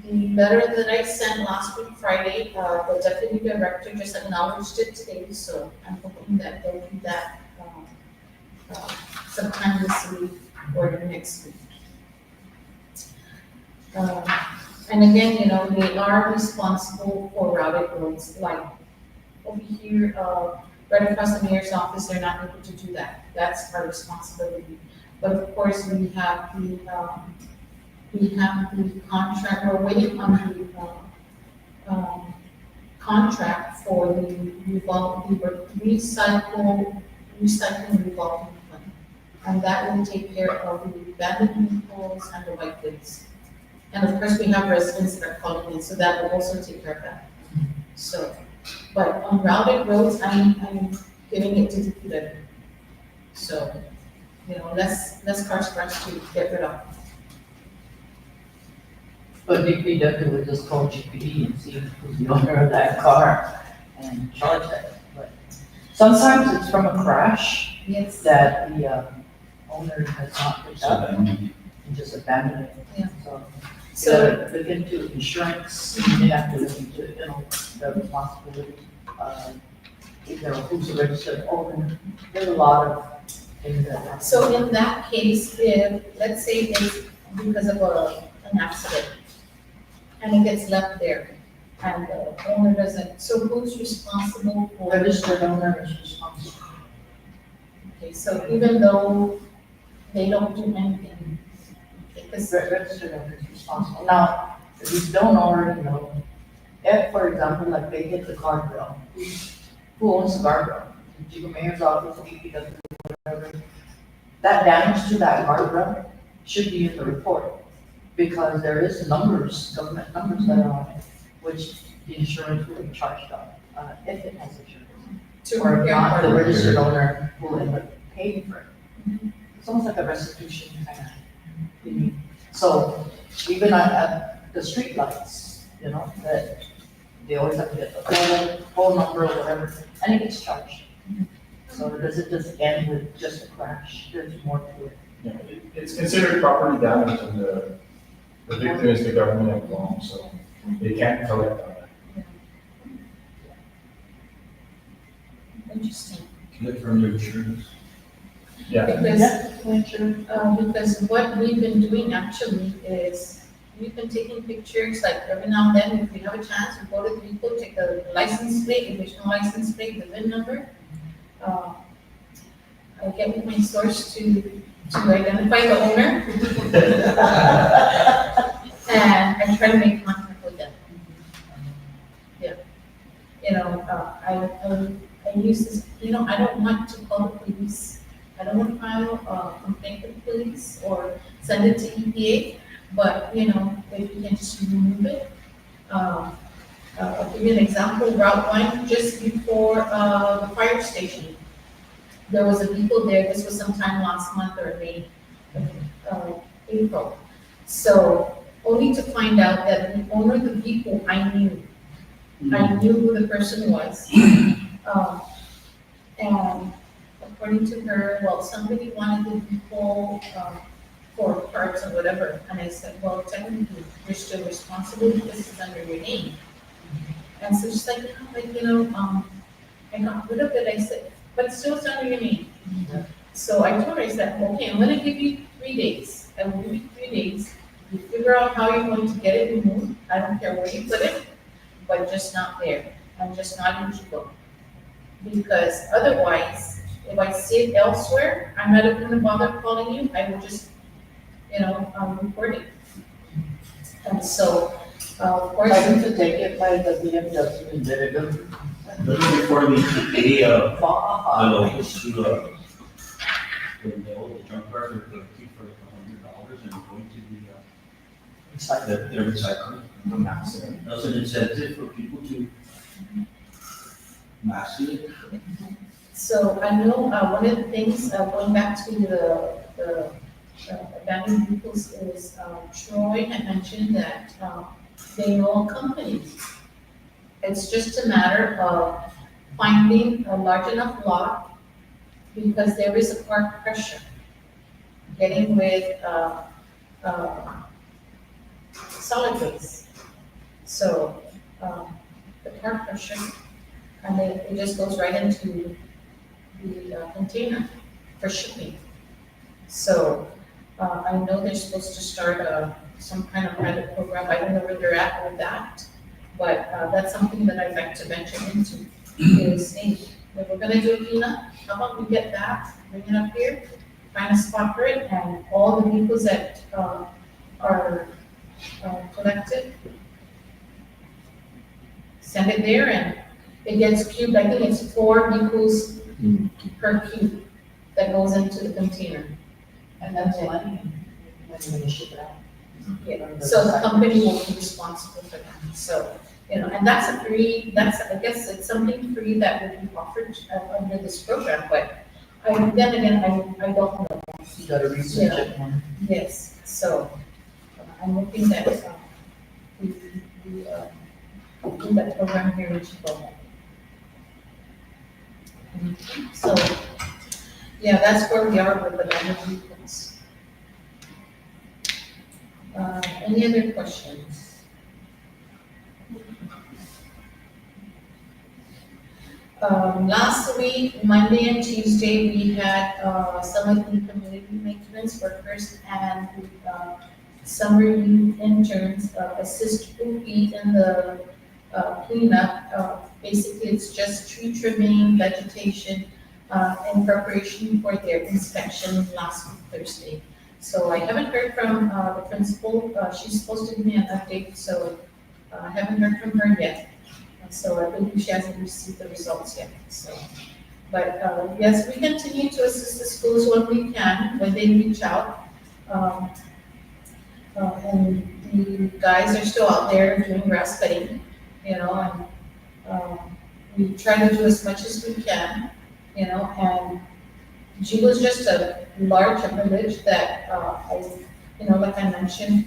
The letter that I sent last week Friday, the deputy director just acknowledged it today, so I'm hoping that they'll do that, sometime this week or next week. And again, you know, they are responsible for routed roads, like over here, right across the mayor's office, they're not able to do that. That's our responsibility. But of course, we have the contract, we're waiting on the, contract for the recycling revolving fund. And that will take care of the abandoned vehicles and the white goods. And of course, we have residents that are calling in, so that will also take care of that. So, but on routed roads, I'm giving it to the DPW. So, you know, less cars for us to get rid of. But DPW would just call GPD and see who's the owner of that car and charge that. But sometimes it's from a crash Yes. that the owner has not picked up and just abandoned it. Yeah. So, So, look into insurance, you have to look into, you know, the responsibility, you know, who's the registered owner. There's a lot of things that happen. so in that case, if, let's say it's because of an accident, and it gets left there, and the owner doesn't, so who's responsible for? Registered owner is responsible. Okay, so even though they don't do anything, because, Registered owner is responsible. Now, if you don't already know, if, for example, like they hit the guardrail, who owns the guardrail? The Yigo mayor's office, DPW, whatever. That damage to that guardrail should be in the report, because there is numbers, government numbers that are on it, which the insurance will be charged on, if it has insurance. to Or if repair not, the part of it. registered owner will end up paying for it. It's almost like a restitution kind of thing. So even at the street lights, you know, that they always have to get the phone number or whatever, and it gets charged. So does it just end with just a crash? There's more to it. Yeah, it's considered property damage and the victim is the government involved, so they can't collect on that. Interesting. Get from your insurance. Yeah, Because what we've been doing actually is, we've been taking pictures, like every now and then, if we have a chance, we go to the vehicle, take the license plate, if there's no license plate, the VIN number. I get with my source to identify the owner. And I try to make contact with them. Yeah. You know, I use this, you know, I don't want to call the police. I don't want to file a complaint with the police or send it to EPA, but, you know, if you can just remove it. I'll give you an example, Route 1, just before the fire station. There was a vehicle there, this was sometime last month or May, April. So, only to find out that the owner of the vehicle, I knew. I knew who the person was. And according to her, well, somebody wanted the vehicle for parts or whatever. And I said, well, technically, you're still responsible because it's under your name. And so she's like, I got rid of it. I said, but it's still under your name. So I told her, I said, okay, I'm gonna give you 3 days. I will give you 3 days You figure out how you're going to get it removed, I don't care where you put it, but just not there, and just not in Chico. Because otherwise, if I see it elsewhere, I'm not even gonna bother calling you, I will just, report it. And so, of course. I need to take it by the BMW and then it'll. Before we pay, the Far. lowest to, the junk cars are collecting for like $100 and going to It's like, the recycling. The maximum. That's an incentive for people to master it. So I know, one of the things, going back to the abandoned vehicles is, Troy had mentioned that, they know companies. It's just a matter of finding a large enough lot, because there is a park pressure. Getting with, solid waste. So, the park pressure, and it just goes right into the container for shipping. So, I know they're supposed to start some kind of pilot program, I don't know where they're at with that, but that's something that I'd like to venture into, is, hey, if we're gonna do a cleanup, how about we get that, bring it up here, find a spot for it, and all the vehicles that are collected, send it there, and it gets cubed, I think it's 4 vehicles per cube that goes into the container. and that's money when you ship it out. Yeah, so the company will be responsible for that, so, and that's I guess it's something free that would be offered under this program, but I don't know. You gotta research it more. Yes, so I'm hoping that we do that program here in Chicago. So, yeah, that's where we are with the abandoned vehicles. Any other questions? Last week, Monday and Tuesday, we had some of the community maintenance workers and summer youth interns assist Upi in the cleanup. Basically, it's just tree trimming, vegetation, in preparation for their inspection last week, Thursday. So I haven't heard from the principal. She's supposed to give me an update, so I haven't heard from her yet. So I believe she hasn't received the results yet, so. But, yes, we continue to assist the schools when we can, when they reach out. And the guys are still out there doing grass cutting, and, we try to do as much as we can, and Yigo is just a large village that, like I mentioned,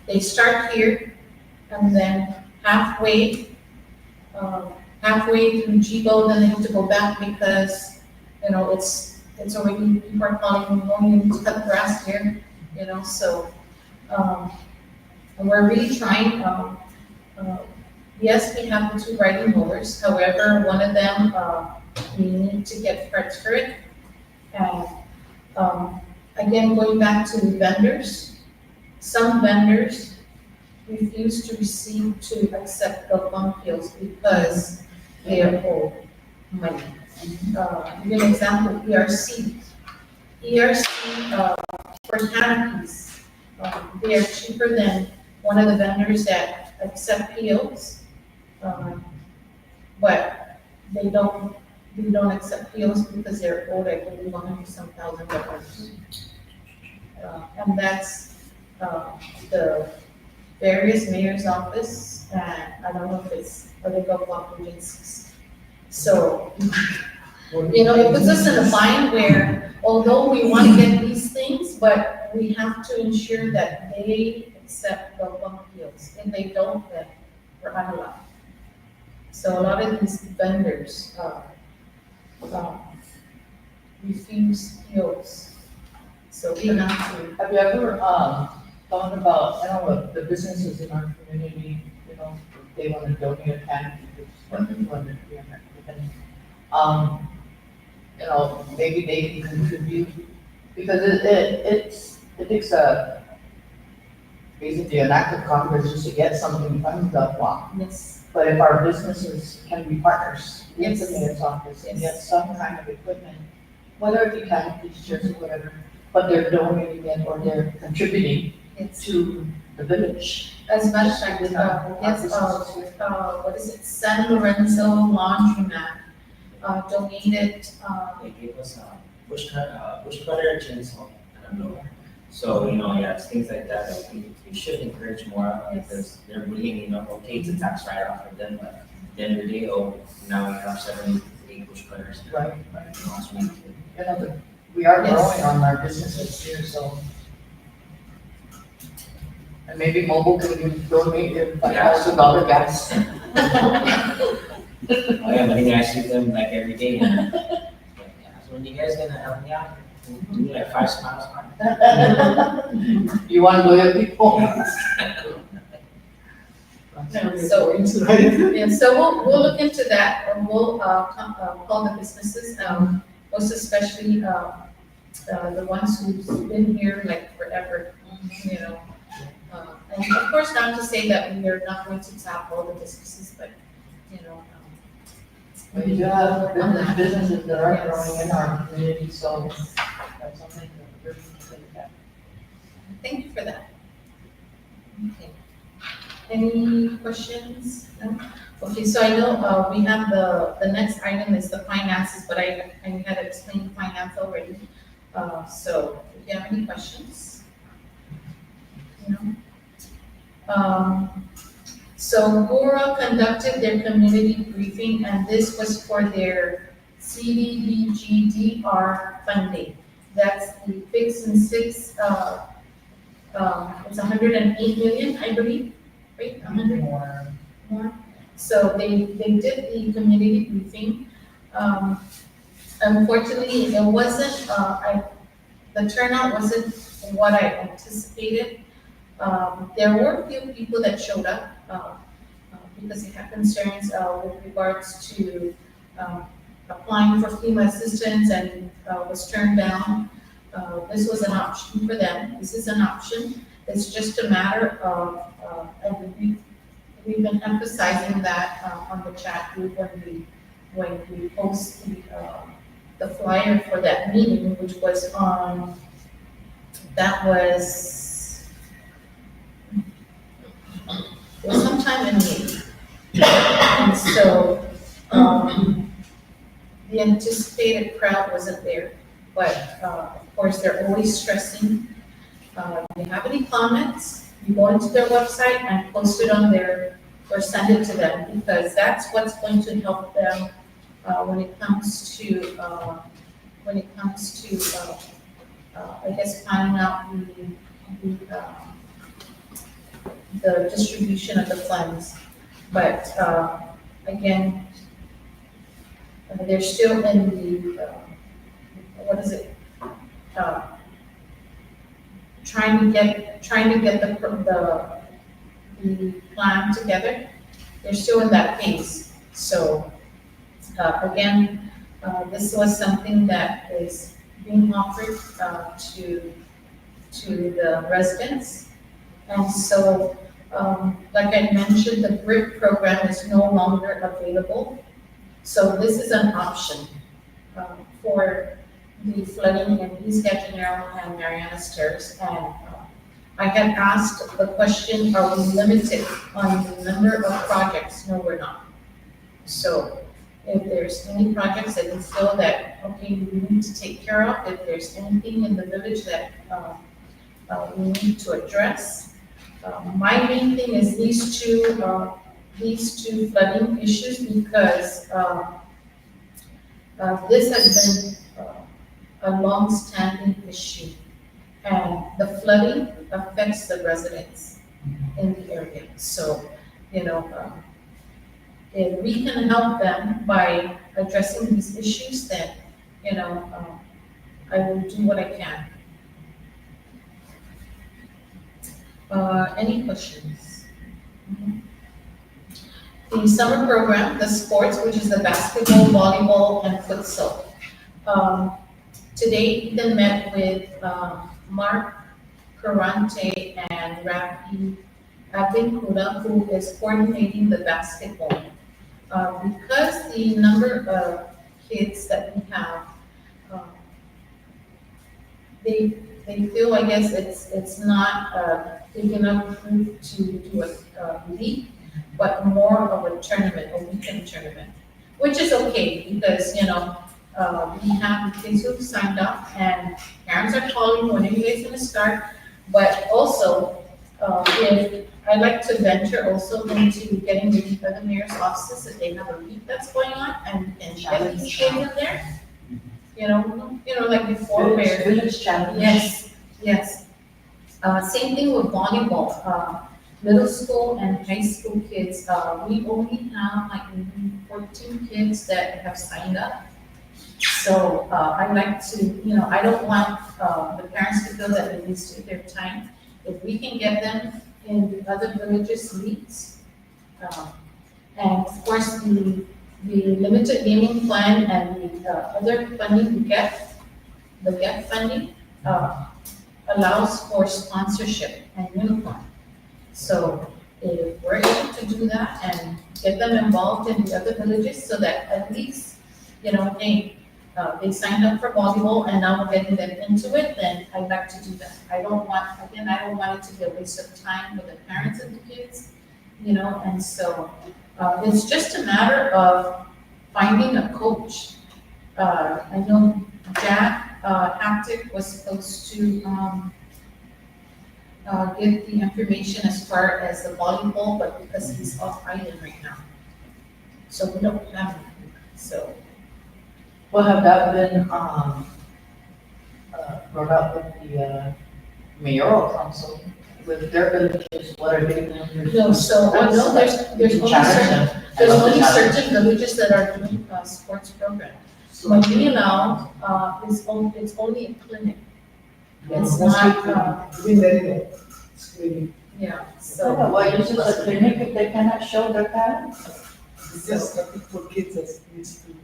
they start here, and then halfway through Yigo, then they have to go back because, it's already, people are calling, you need to cut the grass here, so, and we're really trying, yes, we have the 2 riding mowers, however, one of them, we need to get parts for it. And, again, going back to vendors, some vendors refuse to accept the bump deals because they are old money. Give you an example, ERC. For canopies, they are cheaper than one of the vendors that accept POs. But we don't accept POs because they're old, I believe, $100-some thousand. And that's, the various mayor's office, and I don't know if it's, or they go up agencies. So, it puts us in a bind where, although we want to get these things, but we have to ensure that they accept the bump deals. If they don't, then we're out of luck. So a lot of these vendors, refuse POs. So we have to. Have you ever, thought about, I don't know, the businesses in our community, if they want to donate a canopy, which is what they want to do, maybe they can contribute, because it takes a basically an act of Congress just to get something from the block. Yes, But if our businesses can be partners with Yes. the mayor's office and get Yes. some kind of equipment, whether it be canopies, chairs, or whatever, but they're donating it or they're contributing it's, to the village. as a matter of fact, yes, what is it, San Lorenzo Laundromat, donated, They gave us a bush cutter, chainsaw, and a blower. So, yeah, it's things like that that we should encourage more of, Yes. because they're really, okay, it's a tax write-off for them, but at the end of the day, now we have 78 bush cutters. Right. It's really good. You know, we are Yes. growing on our businesses here, so. And maybe mobile can donate their $5,000 gas. Oh, yeah, but I see them like every day, and so when you guys gonna help me out, do like 5 smiles. You want loyal people? So- yeah, so we'll look into that, and we'll, call the businesses, most especially, the ones who's been here like forever, you know. And of course, not to say that we are not going to tap all the businesses, but, We do have businesses that are growing in our community, so that's something that we're considering that. Thank you for that. Okay. Any questions? No? Okay, so I know, we have the next item is the finances, but I had explained finance already. So if you have any questions? No? So Gora conducted their community briefing, and this was for their CDBG-DR funding. That's the Fix and Six, it's 108 million, I believe, right? 100 more. So they did the community briefing. Unfortunately, it wasn't, the turnout wasn't what I anticipated. There were a few people that showed up, because they had concerns, with regards to, applying for FEMA assistance and, was turned down. This was an option for them. This is an option. It's just a matter of, and we've been emphasizing that, on the chat group when we post the flyer for that meeting, which was on, that was sometime in May. And so, the anticipated crowd wasn't there, but, of course, they're always stressing. If you have any comments, you go into their website and post it on there, or send it to them, because that's what's going to help them, when it comes to, I guess, planning out the distribution of the funds. But, again, they're still in the, what is it? Trying to get the plan together. They're still in that phase. So, again, this was something that is being offered, to the residents. And so, like I mentioned, the GRIP program is no longer available. So this is an option, for the flooding in East Gatineau and Marianas Terrace. And I had asked the question, are we limited on the number of projects? No, we're not. So if there's any projects that you feel that, okay, we need to take care of, if there's anything in the village that we need to address. My main thing is these two flooding issues, because this has been a long-standing issue. And the flooding affects the residents in the area. So, if we can help them by addressing these issues, then, I will do what I can. Any questions? The summer program, the sports, which is the basketball, volleyball, and futsal. Today, Ethan met with Mark Karate, and Rafi Avincula, who is coordinating the basketball. Because the number of kids that we have, uh, they feel, I guess, it's not big enough group to do a league, but more of a tournament, a weekend tournament, which is okay, because, we have kids who've signed up, and parents are calling, when are you guys gonna start? But also, if, I'd like to venture also into getting with the other mayor's offices, if they have a league that's going on, and get these kids in there. Like before where. Village challenge. Yes, yes. Same thing with volleyball. Middle school and high school kids, we only have like maybe 14 kids that have signed up. So, I'd like to, I don't want, the parents to feel that they wasted their time. If we can get them in the other villages' leagues, and of course, the limited gaming plan and the other funding we get, the GET funding, allows for sponsorship and uniform. So if we're able to do that and get them involved in the other villages, so that at least, they signed up for volleyball and now we're getting them into it, then I'd like to do that. I don't want it to be a waste of time for the parents of the kids, and so, it's just a matter of finding a coach. I know Jack, Haptic was supposed to, get the information as far as the volleyball, but because he's off island right now. So we don't have him, so. Well, have that been, brought up with the, mayoral council, with their villages, what are they going to do? No, so I know there's only Challenge certain, them. I there's love the only challenge. certain villages that are doing, sports program. What we allow, it's only a clinic. It's not, We let it go. It's really, yeah, So, so, what uses a clinic if they cannot show their talent? it's just something for kids that needs to be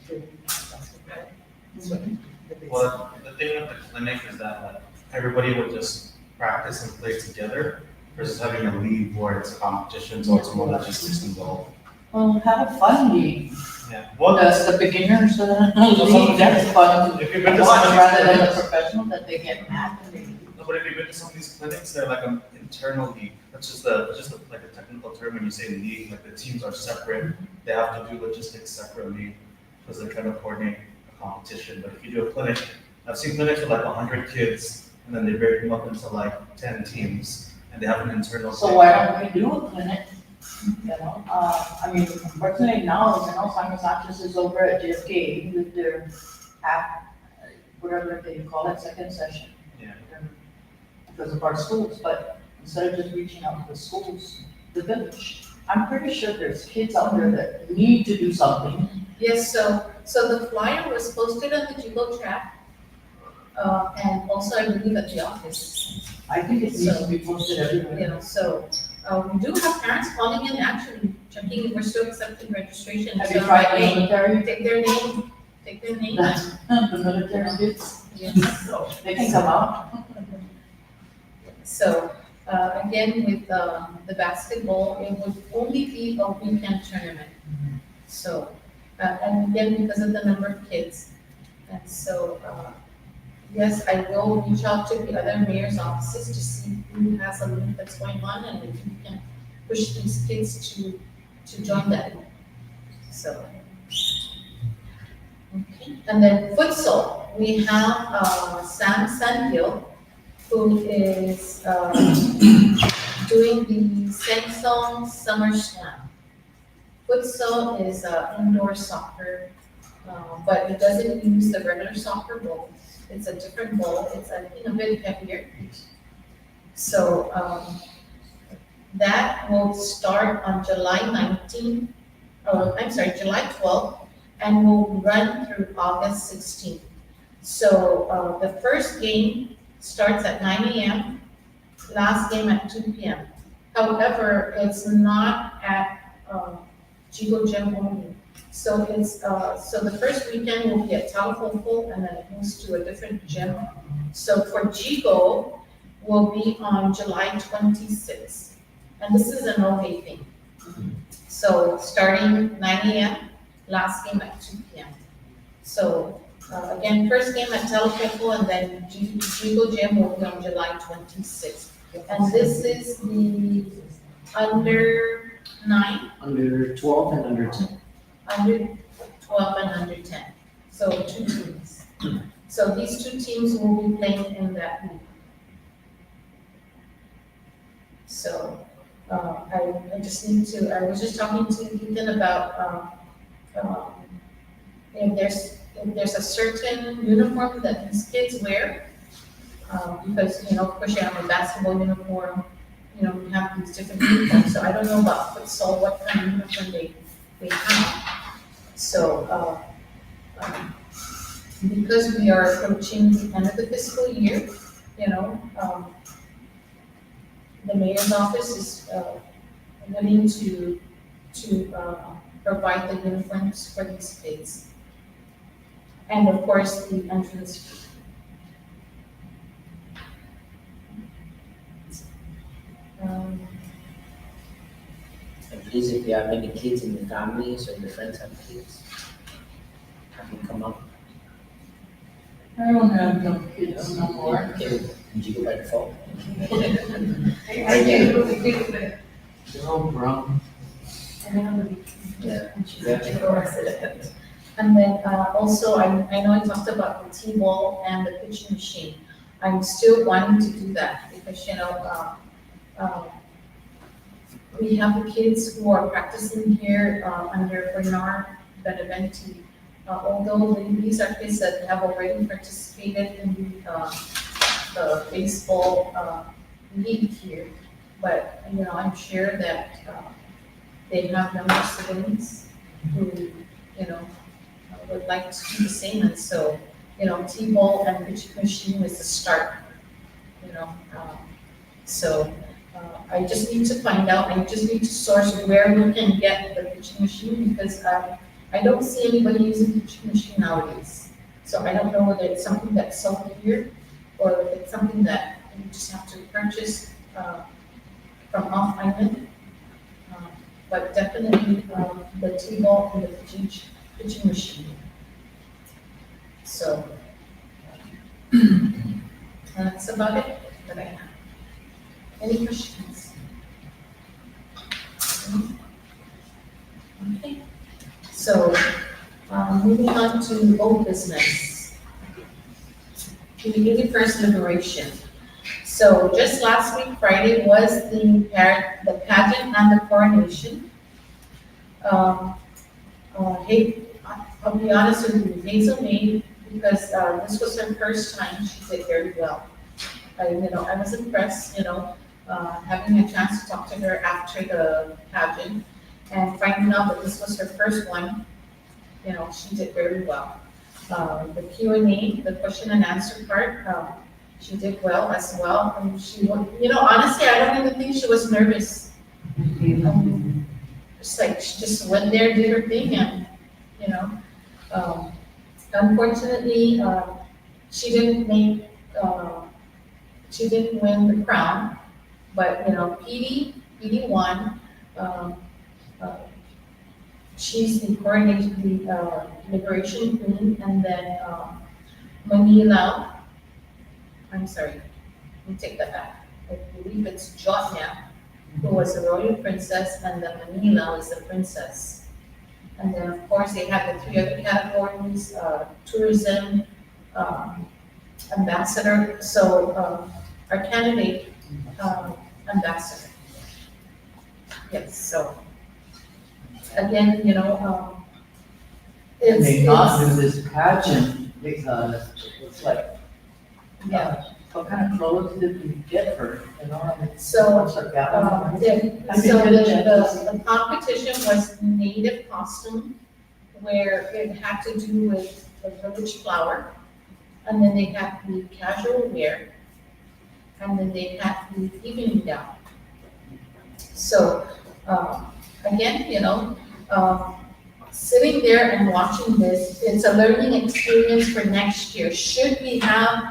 trained. That's what it is. Well, the thing with the clinic is that everybody would just practice and play together versus having a league where it's competition, so it's more logistics involved. Well, have a fun league. Yeah, well, The beginners, league, that's fun. if you've been to Watch some of rather than the these clinics, professional that they get mad and they. no, but if you've been to some of these clinics, they're like an internal league. That's just like a technical term when you say league, like the teams are separate. They have to do logistics separately because they're trying to coordinate a competition. But if you do a clinic, I've seen clinics with like 100 kids, and then they break them up into like 10 teams, and they have an internal. So league. why don't we do a clinic? I mean, unfortunately now, Simon Sanchez is over at JFK with their app, whatever they call it, second session. Yeah. Because of our schools, but instead of just reaching out to the schools, the village, I'm pretty sure there's kids out there that need to do something. yes, so the flyer was posted on the Jigo track, and also I believe at the office. I think it needs to be posted everywhere. So, we do have parents calling in, actually checking if we're still accepting registration. Have you So, tried hey, military? take their name, The military kids, yes. they can come out. So, again, with, the basketball, it would only be a weekend tournament. So, and again, because of the number of kids. And so, yes, I will reach out to the other mayor's offices to see who has a league that's going on and if we can push these kids to join that. So. Okay, and then futsal, we have, Sam Sanhill, who is, doing the Samsung Summer Slam. Futsal is, indoor soccer, but it doesn't use the regular soccer ball. It's a different ball, it's I think a bit heavier. So, that will start on July 19th, July 12th, and will run through August 16th. So, the first game starts at 9 a.m., last game at 2 p.m. However, it's not at, Jigo Gym only. So it's, so the first weekend will be at Taofofo and then it moves to a different gym. So for Jigo, will be on July 26th. And this is an all-day thing. So starting 9 AM, last game at 2 PM. So, again, first game at Telepeco and then Yigo Gym will be on July 26th. And this is the under 9, Under 12 and under 10. under 12 and under 10. So 2 teams. So these 2 teams will be playing in that league. So, I just need to, I was just talking to Ethan about, if there's a certain uniform that these kids wear, because, of course you have a basketball uniform, we have these different uniforms, so I don't know about futsal, what kind of uniform they have. So, because we are approaching the end of the fiscal year, the mayor's office is, willing to provide the uniforms for these kids. And of course, the entrance fee. And please, if you have any kids in your families or your friends have kids, have them come up. I don't have no kids no more. Okay, did you go by default? I do. They're all grown. Yeah. And then, also, I know I talked about the T-ball and the pitching machine. I'm still wanting to do that because, we have the kids who are practicing here, under Bernard Beneventi. Although these are kids that have already participated in the baseball, league here. But, I'm sure that, they have younger siblings who, would like to do the same, and so, T-ball and pitching machine is the start, so, I just need to find out, I just need to source where we can get the pitching machine, because, I don't see anybody using pitching machine nowadays. So I don't know whether it's something that's sold here, or if it's something that you just have to purchase, from off island. But definitely, the T-ball and the pitching machine. So, that's about it that I have. Any questions? Okay, so, moving on to old business. Community First Liberation. So just last week, Friday, was the pageant and the coronation. Hey, I'll be honest with you, Hazel made, because this was her first time, she did very well. I was impressed, having a chance to talk to her after the pageant and finding out that this was her first one, she did very well. The Q&A, the question and answer part, she did well as well. And she, honestly, I don't even think she was nervous. It's like she just went there, did her thing, and, unfortunately, she didn't win the crown, but, Petey won. She's the coronation, the liberation queen, and then, Manila, I'm sorry, let me take that back. I believe it's Jotnia, who was the royal princess, and then Manila is the princess. And then, of course, they had the 3 other categories, tourism, ambassador, so, our candidate, ambassador. Yes, so, again, And they not do it's, this pageant because it's like, yeah, what kind of clothes did we get her? so, What's her gown? so the competition was native costume, where it had to do with the village flower, and then they had the casual wear, and then they had the evening gown. So, again, sitting there and watching this, it's a learning experience for next year. Should we have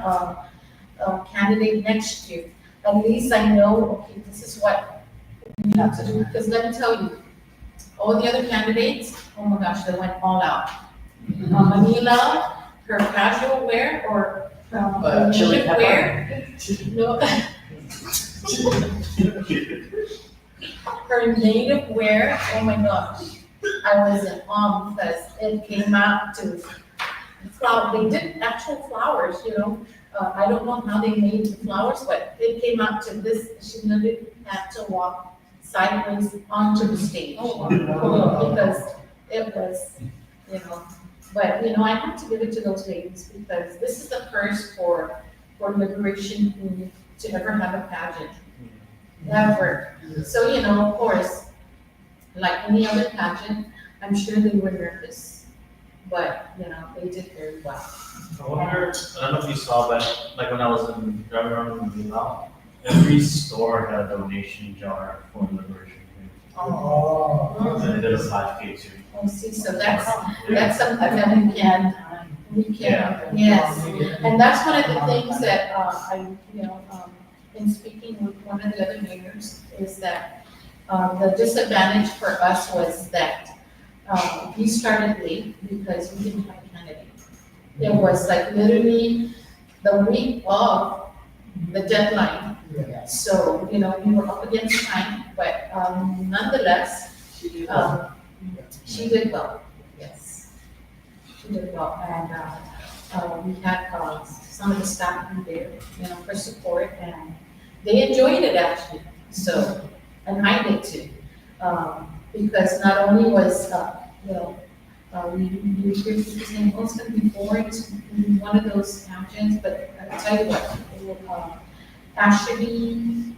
a candidate next year? at least I know, okay, this is what we have to do, because let me tell you, all the other candidates, oh my gosh, they went all out. Manila, her casual wear or chili native pepper. wear, no. Her native wear, oh my gosh, I was in awe because it came out to flower, they did actual flowers, you know. I don't know how they made the flowers, but it came out to this, she literally had to walk sideways onto the stage. Because it was, you know, but, you know, I have to give it to those ladies because this is the first for Liberation Queen to ever have a pageant. Ever. So, you know, of course, like any other pageant, I'm sure they were nervous, but, you know, they did very well. I wonder, I don't know if you saw, but like when I was driving around in Bilbao, every store had a donation jar for Liberation Queen. Oh. And they did a 5K too. Oh, see, so that's something that we can, Yeah. yes. And that's one of the things that, you know, in speaking with one of the other mayors, is that, the disadvantage for us was that, we started late because we didn't have a candidate. It was like literally the week of the deadline. Yeah. So, you know, we were up against time, but, nonetheless, she did well, yes. She did well, and, we had, some of the staff be there, you know, for support, and they enjoyed it actually, so, and I did too. Because not only was, you know, we hear people saying, oh, it's gonna be boring, it's gonna be one of those pageants, but I'll tell you what, it will, Ashley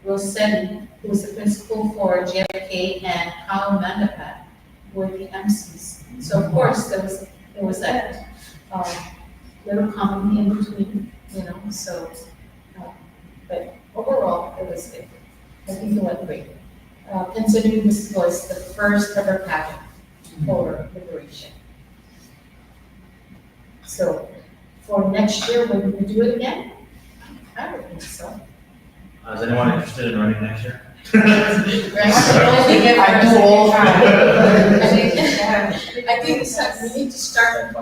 Rossetti, who was the principal for JFK, and Kyle Mandapat were the MCs. So of course, there was that, little comedy in between, you know, so, but overall, it was good. I think it went great. Considering this was the first ever pageant for Liberation. So, for next year, will we do it again? I would think so. Is anyone interested in running next year? Right? I do all I think we need to start, we need to start.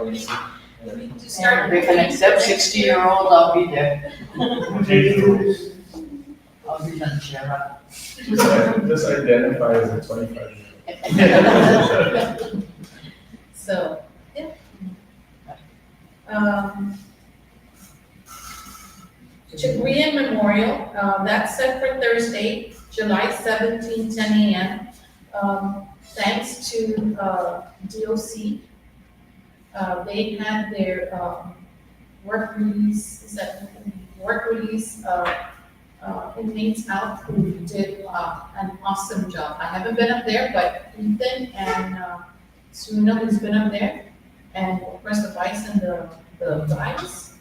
If they can accept 60-year-old, I'll be there. Change the rules. I'll be the chair. Just identify as a 25. So, yeah. Chagrian Memorial, that's set for Thursday, July 17, 10 a.m. Thanks to DOC. They had their work release, inmates out who did an awesome job. I haven't been up there, but Ethan and Suna, who's been up there, and of course the vice and the guys,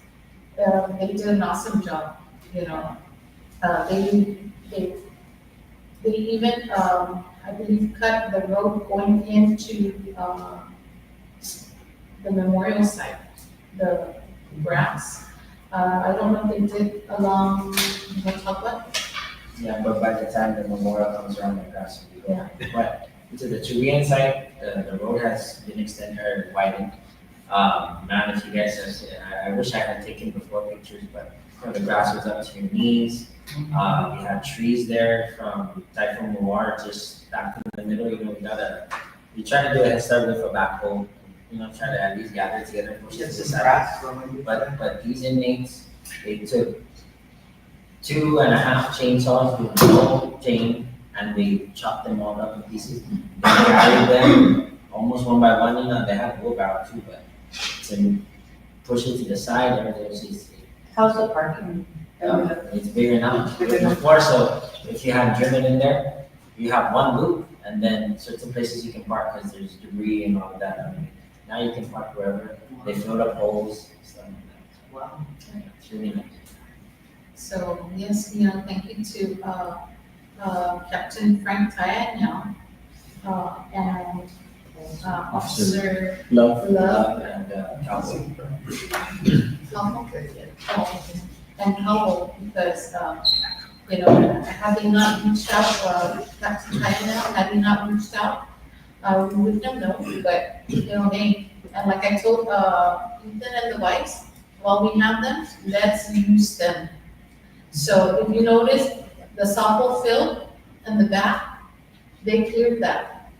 they did an awesome job, you know. They even, I believe, cut the road going into the memorial site, the grass. I don't know if they did along Watauga. Yeah, but by the time the memorial comes around, the grass will be gone. Yeah. But to the Chilean side, the road has been extended or widened. Man, if you guys have seen, I wish I had taken before pictures, but you know, the grass was up to your knees. We had trees there from Typhoon Mawar just back in the middle. You know, we try to do a head start with a backhoe. You know, try to at least gather together and push it to the side. But these inmates, they took 2.5 chainsaws with no chain, and they chopped them all up in pieces. They carried them almost one by one. You know, they had a wheelbarrow too, but to push it to the side, everything was easy. How's the parking? It's bigger now. Before, so if you had driven in there, you have one loop, and then certain places you can park because there's debris and all of that. I mean, now you can park wherever. They filled up holes, stuff like that. Wow. It's really nice. So, yes, you know, thank you to Captain Frank Tayagno, and Officer Love, Love. and Cowboy. Howell, and Howell, because You know, had they not reached out, that's time now, had they not reached out, we wouldn't have known, but, you know, and like I told, Ethan and the wives, while we have them, let's use them. So if you notice, the softball field in the back, they cleared that.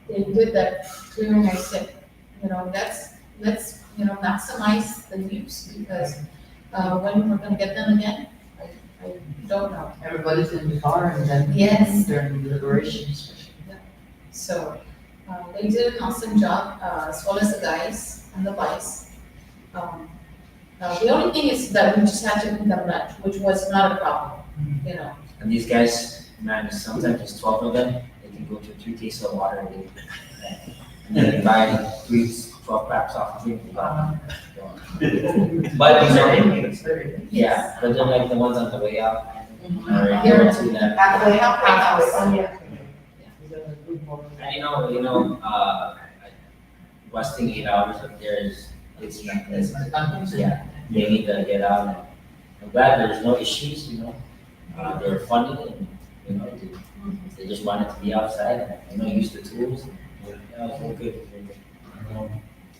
They did that clearing, I said, you know, let's, you know, maximize the use, because, when we're gonna get them again, I don't know. Everybody's in the car and then. Yes. During deliberations. So, they did an awesome job, as well as the guys and the wives. The only thing is that we just had to give them lunch, which was not a problem, you know. And these guys, man, sometimes there's 12 of them, they can go to 3 cases of water a day. And then they buy 12 packs off of drink. But these are, yeah, but they're like the ones on the way out. Or here to that. Halfway, halfway. oh, yeah. And you know, busting 8 hours up there is, it's not, yeah, they need to get out. And I'm glad there's no issues, you know. They were funny and, you know, they just wanted to be outside and, you know, use the tools. And, yeah, it was very good.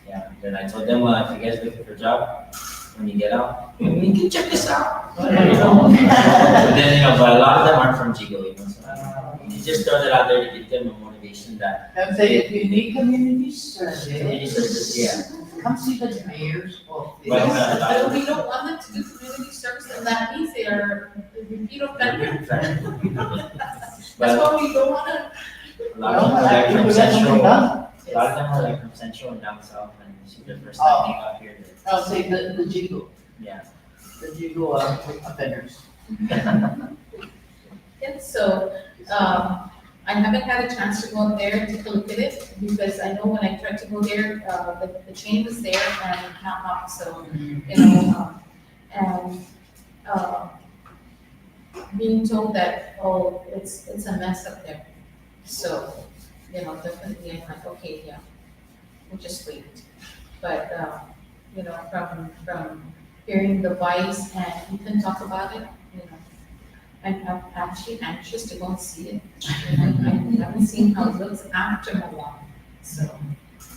Yeah, then I told them, if you guys looking for a job, when you get out, you can check this out. You know? But then, you know, but a lot of them aren't from Yigo, you know, so you just throw that out there to give them a motivation that. And say, if you need community Community service, service, yeah. come see the mayor's office. But, But if we don't want them to do community service, then that means they are repeat offenders. That's But why we don't wanna. a lot of them are like from Central, a lot of them are like from Central and down south, and this is their first time being up here. I'll say the Yigo, Yeah. the Yigo offenders. Yeah, so, I haven't had a chance to go up there and take a look at it, because I know when I tried to go there, the chain was there and not up, so, you know, being told that, oh, it's a mess up there. So, you know, definitely, I'm like, okay, yeah, we'll just wait. But, you know, from hearing the wives and Ethan talk about it, you know, I'm actually anxious to go and see it. I haven't seen how it looks after Milan, so.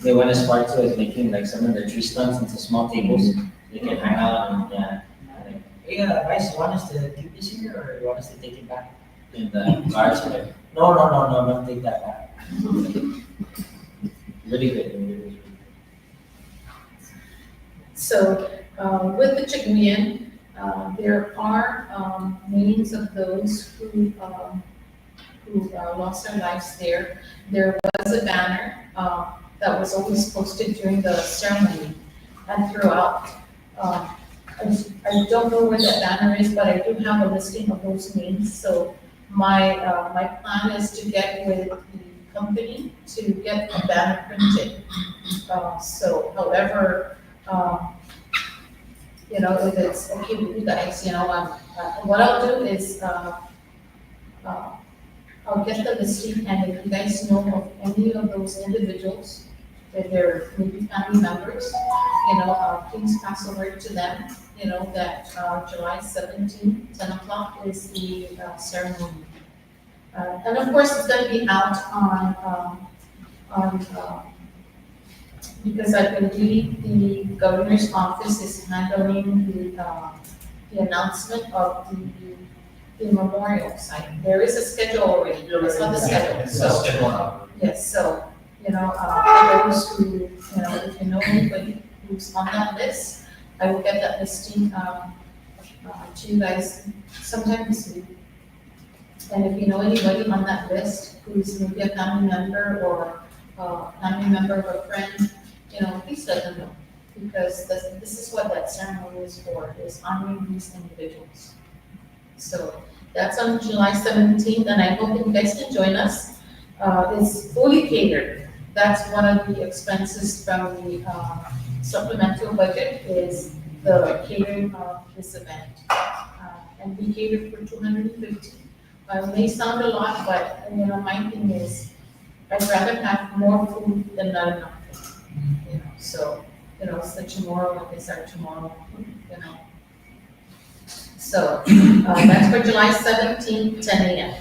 They went as far to as making like some of their tree stumps into small tables. They can hang out and, yeah. Like, hey, guys, you want us to keep this here or you want us to take it back? And the guards are like, no, don't take that back. Really good, really good. So, with the Chigrian, there are names of those who lost their lives there. There was a banner that was always posted during the ceremony and throughout. I don't know where that banner is, but I do have a listing of those names. So my plan is to get with the company to get a banner printed. So however, you know, if it's okay with you guys, you know, what I'll do is, I'll get the listing, and if you guys know of any of those individuals, that they're maybe family members, you know, please pass over to them, you know, that, July 17th, 10 o'clock is the, ceremony. And of course, it's gonna be out because I believe the governor's office is handling the announcement of the memorial site. There is a schedule already, it's on the schedule, so, yes, so, you know, for those who, you know, if you know anybody who's on that list, I will get that listing, to you guys sometime this week. And if you know anybody on that list who's maybe a family member or family member of a friend, you know, please let them know, because this is what that ceremony is for, is honoring these individuals. So that's on July 17th, and I hope that you guys can join us. It's fully catered. That's one of the expenses from the supplemental budget, is the catering of this event. And we catered for 250. It may sound a lot, but, you know, my thing is, I'd rather have more food than not enough food. You know, so, you know, it's the tomorrow, like they start tomorrow, you know. So, that's for July 17th, 10 a.m.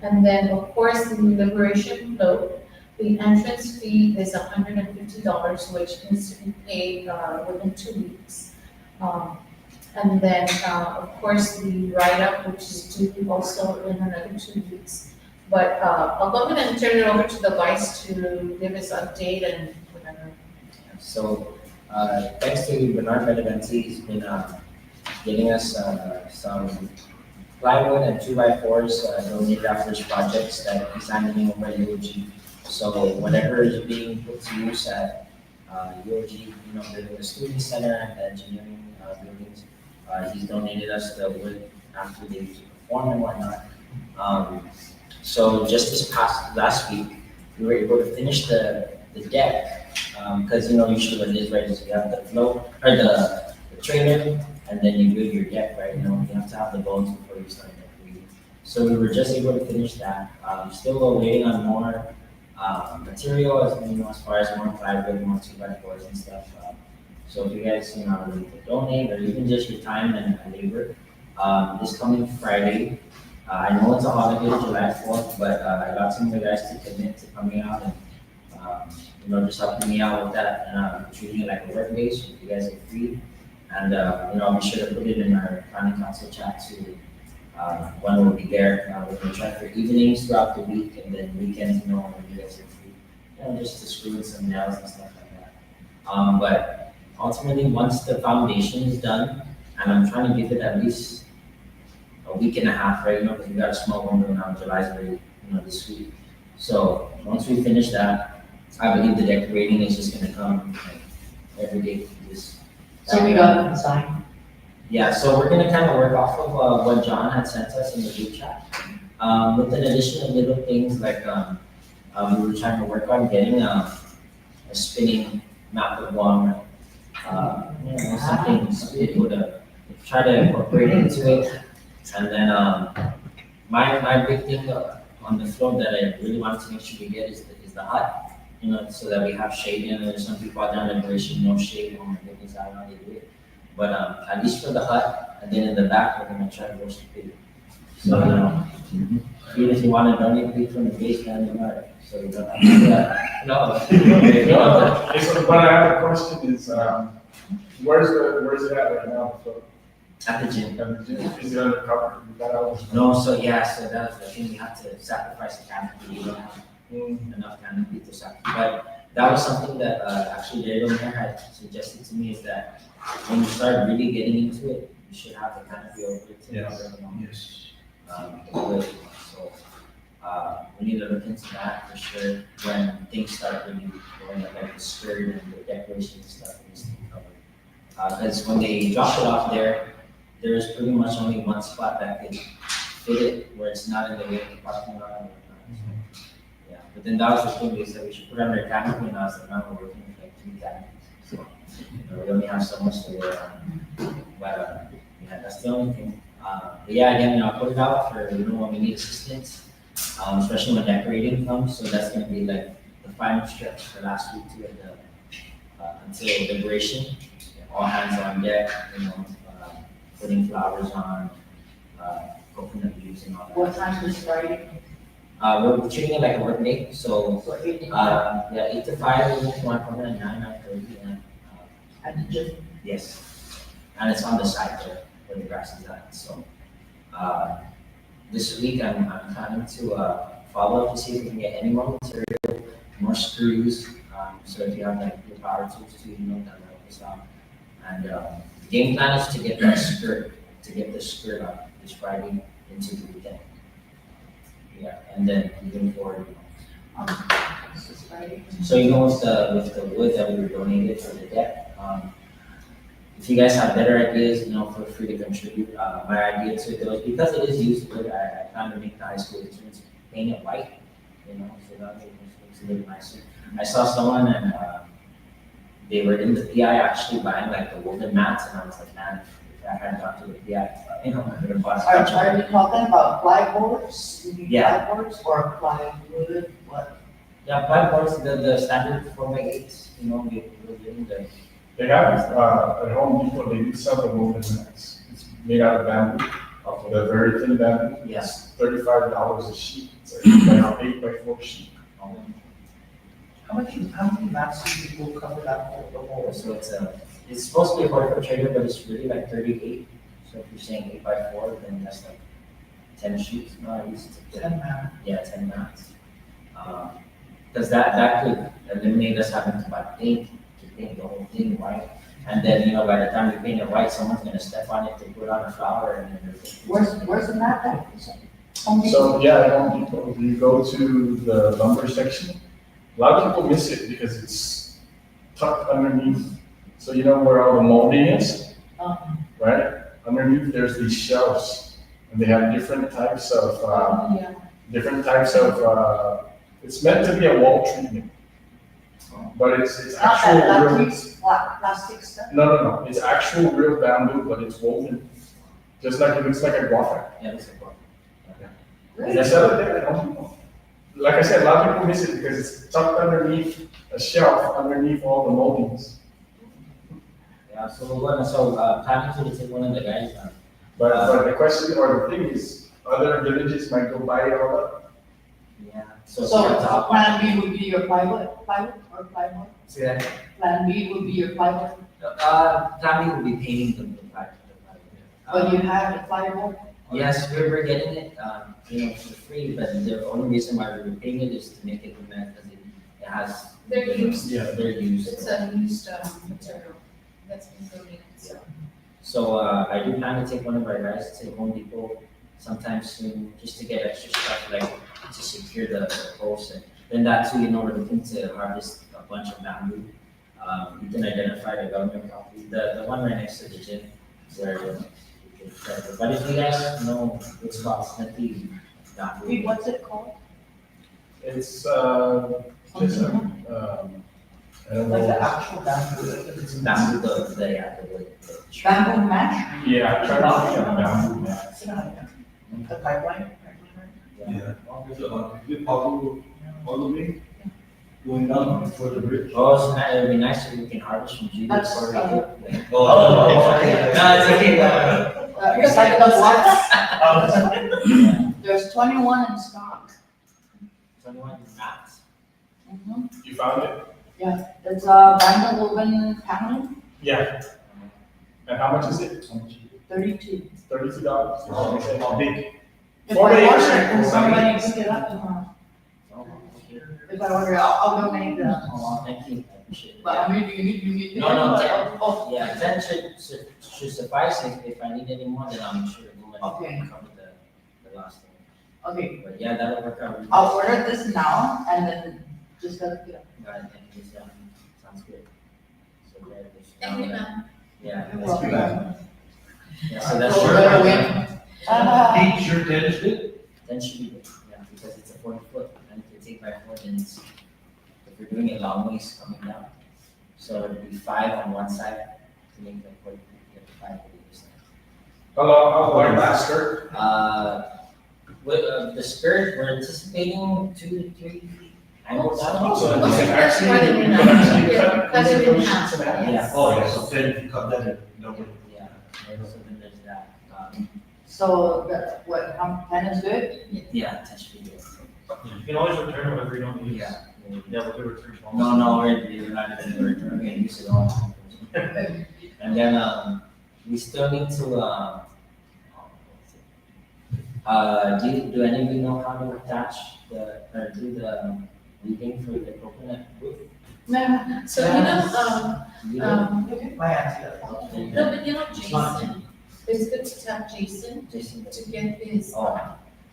And then, of course, the Liberation Float, the entrance fee is $150, which needs to be paid, within 2 weeks. And then, of course, the write-up, which is due also in another 2 weeks. But, I'll go ahead and turn it over to the vice to give us an update and whatever. So, thanks to Bernard Beneventi, he's been getting us some plywood and 2x4s donated after his projects that he's handling over at UOG. So whatever is being put to use at UOG, the student center and the engineering buildings, he's donated us the wood after they perform and whatnot. So just last week, we were able to finish the deck, because usually what it is, right, is you have the float, or the trailer, and then you build your deck, right, you have to have the bones before you start decorating. So we were just able to finish that. Still waiting on more material, as far as more plywood, more 2x4s and stuff. So if you guys, are willing to donate, or even just your time and labor, this coming Friday, I know it's a holiday, July 4th, but I got some of the guys to commit to coming out and, just helping me out with that, and treating it like a work day, so if you guys are free. And, I'll be sure to put it in our planning council chat too, when we'll be there. We're gonna try for evenings throughout the week, and then weekends, when you guys are free, just to screw in some nails and stuff like that. But ultimately, once the foundation is done, and I'm trying to give it at least a week and a half, right, because we got a small window now, July's very, this week. So once we finish that, I believe the decorating is just gonna come like every day. So we got the design. Yeah, so we're gonna kind of work off of what John had sent us in the group chat. With an addition of little things like we were trying to work on getting a spinning map of Guam, something able to try to incorporate into it. And then my big thing on the floor that I really wanted to make sure we get is the hut, so that we have shade. There's some people out there in Liberation, no shade. Oh my goodness, I don't know how they do it. But at least for the hut, and then in the back, we're gonna try to roast the pig. So, even if you want to donate pig from the basement, so you don't have to do that. No. Okay, so, but I have a question is, where's it at right now? So, At the gym. is it undercover? No, so that's the thing, we have to sacrifice the canopy. We don't have enough canopy to sacrifice. But that was something that actually David Mayor had suggested to me, is that when you start really getting into it, you should have the canopy over it. Yes. So we need to look into that for sure when things start really going, like the skirt and the decoration and stuff needs to be covered. Because when they drop it off there's pretty much only one spot that could fit it where it's not in the way of the parking lot. Yeah, but then that was the thing, they said we should put under a canopy, and I was like, no, we're working with like 3 canopies. So we only have so much to work on. But that's the only thing. But yeah, again, I'll put it out for when we need assistance, especially when decorating comes. So that's gonna be like the final stretch for last week too, until Liberation. All hands on deck, putting flowers on, coconut leaves and all that. What time is Friday? We're treating it like a work day, so, So 8 to 8 to 5, we want to come in at 9:30, and, at the gym. yes. And it's on the side there, where the grass is at, so, this week I'm planning to, follow up to see if we can get any more material, more screws, so if you have like your power tools too, that will help us out. And, the game plan is to get the skirt up this Friday into the weekend. Yeah, and then moving forward. This is Friday. So with the wood that we were donated for the deck, if you guys have better ideas, feel free to contribute. My idea to it was, because it is used wood, I plan to make the high school entrance paint it white, so that makes it a little nicer. I saw someone and they were in the PI actually buying like the woven mats, and I was like, man, if I hadn't gone to the PI, I could have bought Are it. you talking about plyboards? You mean Yeah. plyboards or plywood, what? Yeah, plyboards, the standard 4x8s, we're doing They have, at Home Depot, they do sell the woven mats. It's made out of bamboo, the very thin bamboo. Yes. It's $35 a sheet. It's an 8x4 sheet. How many mats do people cover that whole, the whole? So it's supposed to be a 40-foot trailer, but it's really like 38. So if you're saying 8x4, then that's like 10 sheets. No, I used to. 10 mats. Yeah, 10 mats. Because that could eliminate us having to buy paint, to paint the whole thing white. And then, by the time you paint it white, someone's gonna step on it to put on a flower and then. Where's the mat at? Home Depot? So, yeah, at Home Depot, you go to the lumber section. A lot of people miss it because it's tucked underneath. So you know where all the molding is, right? Underneath, there's these shelves, and they have different types of, it's meant to be a wall treatment. But it's Not that actual real, plastic stuff? no, it's actual real bamboo, but it's woven. Just like, it looks like a guava. Yeah, it's a problem. They sell it there at Home Depot. Like I said, a lot of people miss it because it's tucked underneath a shelf, underneath all the moldings. Yeah, so planning to take one of the guys, But the question or the thing is, other villages might go buy it all up. yeah. So plan B would be your plywood or plywood? See that? Plan B would be your plywood, Planning will be painting the plywood. but you have the plywood? Yes, we're getting it, for free, but the only reason why we're paying it is to make it cement, because it has. They're used. Yeah, they're used. It's a used material that's been donated, so. So, I do plan to take one of our guys to Home Depot sometime soon, just to get extra stuff, like to secure the posts. And then that too, we're looking to harvest a bunch of bamboo. We can identify the government property, the one right next to the gym, where. But if you guys know which spots that the bamboo. Wait, what's it called? It's, just, I don't Like the know. actual bamboo? It's bamboo, the Bamboo mash? Yeah, I tried to get a bamboo mat. The pipeline? Yeah. Is it possible, all the way, going down for the bridge? Oh, so it would be nice if we can harvest from Yigo That's, before we do. Oh, okay. No, it's okay. Beside the blocks? There's 21 in stock. 21 mats. You found it? It's a bamboo woven paneling, Yeah. And how much is it? 32. $32. How big? If I 4 order it, acres. can somebody pick it up tomorrow? Oh, okay. If I order, I'll donate the, Oh, thank you. I appreciate it. but I mean, you need. No, 10. Oh, Yeah, 10 should suffice. If I need any more, then I'll make sure to go Okay. and cover the last thing. okay, But yeah, that'll work out. really I'll well. order this now and then just let it go. Got it, thank you, sounds good. So, yeah, this- Thank you, ma'am. Yeah. You're that's good. welcome. Yeah, so that's So sure. we're gonna win. Hey, sure, ten is good. Then should be good, yeah, because it's a 40-foot, and if you take by 4, then it's, if you're doing it long ways coming down. So it'd be 5 on one side to make the 40 feet, you have 5 on the other side. How long last skirt? With the skirt, we're anticipating 2 to 3 feet. I know that. So Oh, you can that's actually, more than you enough. can actually Yeah, cut it in half. sheets and Yeah. Oh, yeah, so ten, if you cut that in, double. Yeah, so then there's that. So that, what, 10 is good? Yeah, that should be good. You can always return whatever you don't use. Yeah. Yeah, we could return. No, we're not even going to return, use it all. And then, we still need to, do any of you know how to attach or do the weaving for the coconut wood? No, so You know? My auntie. no, but It's not- Jason, it's good to tap Jason Jason, to get his, oh,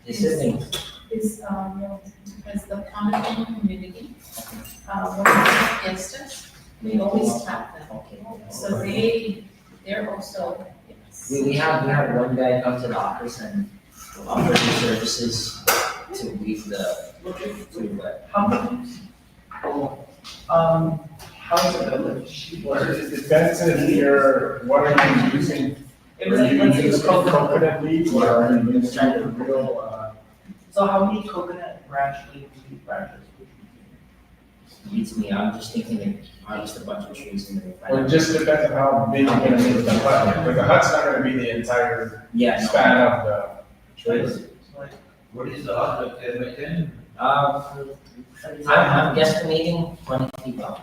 this is his, because the common community, when we have fiestas, we always tap them. okay. So they're also, yes. We have one guy come to the office and offer his services to weave the, How many? How's it going? It depends if you're, what are you using? It Are was you like, using coconut leaves or are you using real, so how many coconut branch leaves, branches would you beats me. I'm just thinking like harvest a bunch of trees and then. Well, it just depends on how big you're gonna make the hut, because the hut's not gonna be the entire Yeah, no. span of the trees. What is the hut, like 10 by 10? I'm guesstimating 20 feet long.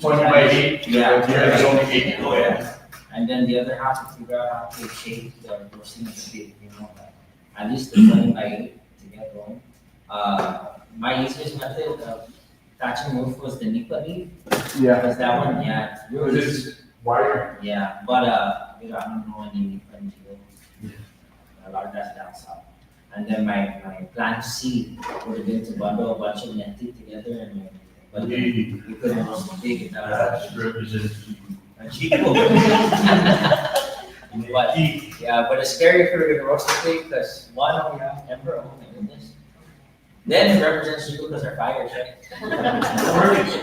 20 by 8? Yeah. There's only 8. Oh, yeah. And then the other half, if you figure out how to shape the roasting of the pig, you know, at least the 20 by 8 to get going. My easiest method of thatching roof was the nipa leaf. Yeah. Because that one, yeah, it's really, This is wire. yeah, but, you know, I don't know any nipa in Yigo. A lot of that's down south. And then my plan C would have been to bundle a bunch of netting together and, but you couldn't roast the pig if that was. That's representative. But, yeah, but it's scary if we were gonna roast the pig, because one, we have ember, oh my goodness. Then it represents you because our fires, right?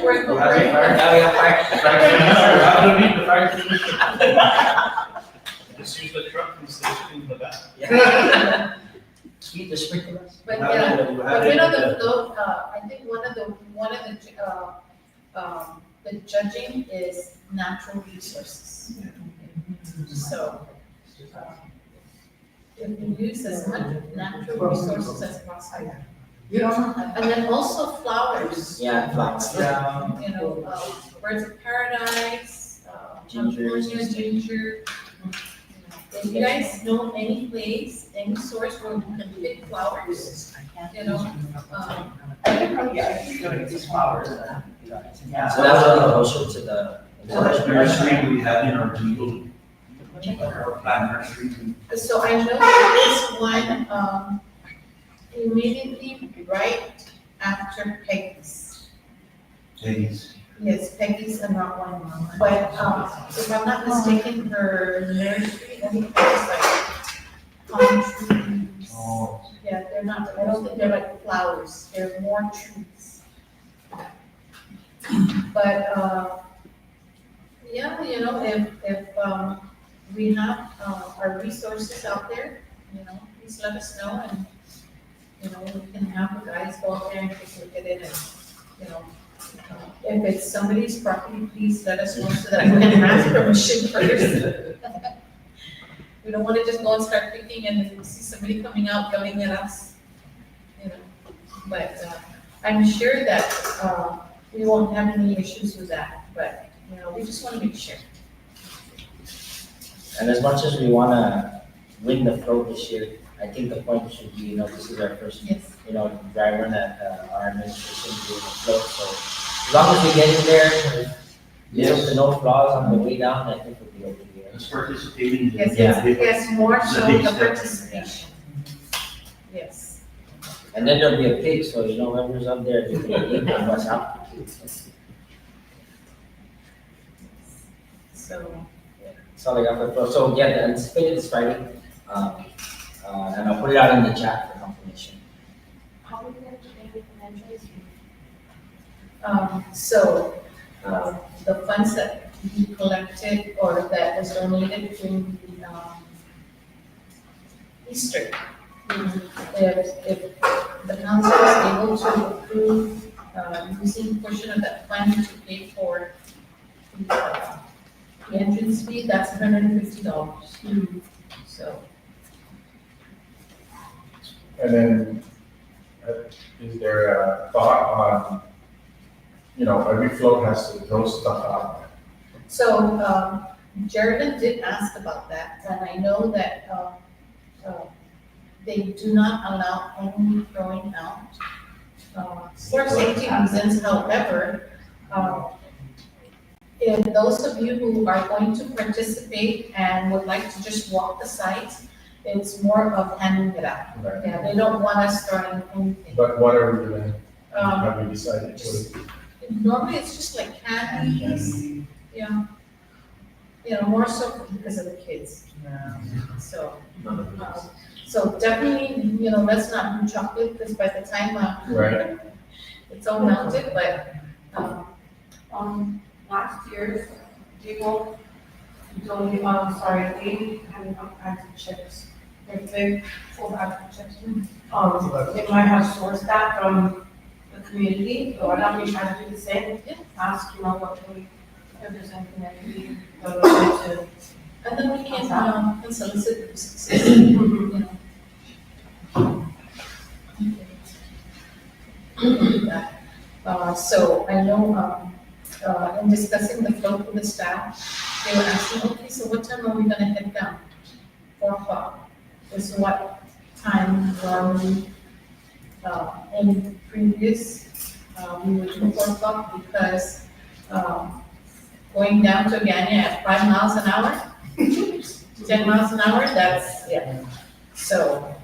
We're Now we have fire. Just use the truck and station in the back. Yeah. Sweet the sprinklers. But yeah, but you know, I think the judging is natural resources. So if we use as much natural resources as possible. You don't And then also flowers. Yeah, flowers. You know, birds of paradise, Ginger. California ginger. If you guys know any place, any source where we can pick flowers, you know, I think probably, I think you're gonna get these flowers. Yeah. So that's really closer to the. What nursery we have in our Yigo? Our plant nursery. so I know there is one, immediately right after Peggy's. Ladies. Yes, Peggy's and not one, but, if I'm not mistaken, her nursery, I think it's like palm trees. Oh. Yeah, they're not, I don't think they're like flowers, they're more trees. But, yeah, you know, if we have, our resources out there, you know, please let us know and, you know, we can have the guys go out there and take a look at it and, you know, if it's somebody's property, please let us know so that we can ask permission first. We don't want to just go and start picking and then see somebody coming out yelling at us, you know. But, I'm sure that, we won't have any issues with that, but, you know, we just want to make sure. And as much as we wanna win the float this year, I think the point should be, you know, this is our first, Yes. you know, dry run at our administration doing the float, so as long as we get in there, with no flaws on the way down, I think we'll be able to do it. Just participating. Yes, Yeah. yes, more so The big the step. participation. Yes. And then there'll be a pig, so you know, whoever's up there, they can eat and watch out. So, That's all I got for the float. So yeah, the anticipated is Friday, and I'll put it out in the chat for confirmation. How would we have to pay for entries? the funds that we collected or that was donated during the, Easter. If the council is able to approve, using a portion of that fund to pay for the entrance fee, that's $150. So, And then, is there a thought on, you know, every float has to throw stuff out? so, Jared did ask about that, and I know that, they do not allow any throwing out. For safety reasons, however, if those of you who are going to participate and would like to just walk the sites, it's more of handing it out. Right. Yeah, they don't want us throwing anything. But what are we doing? Um, Have we decided? just- Normally, it's just like candies, yeah. You know, more so because of the kids. So, so definitely, you know, let's not do chocolate, because by the time, Right. it's all melted, but, Last year, people donated, they had all kinds of chips. They're big, full bag of chips. They might have sourced that from the the community, or why don't we try to do the same? Ask, what can we, if there's anything that can be, to. And then we can solicit the so I know, in discussing the float with the staff, they were asking, okay, so what time are we gonna head down? 4 o'clock. Is what time normally, in previous, we would do 4 o'clock because, going down to Ganya at 5 miles an hour, 10 miles an hour, that's, yeah. So,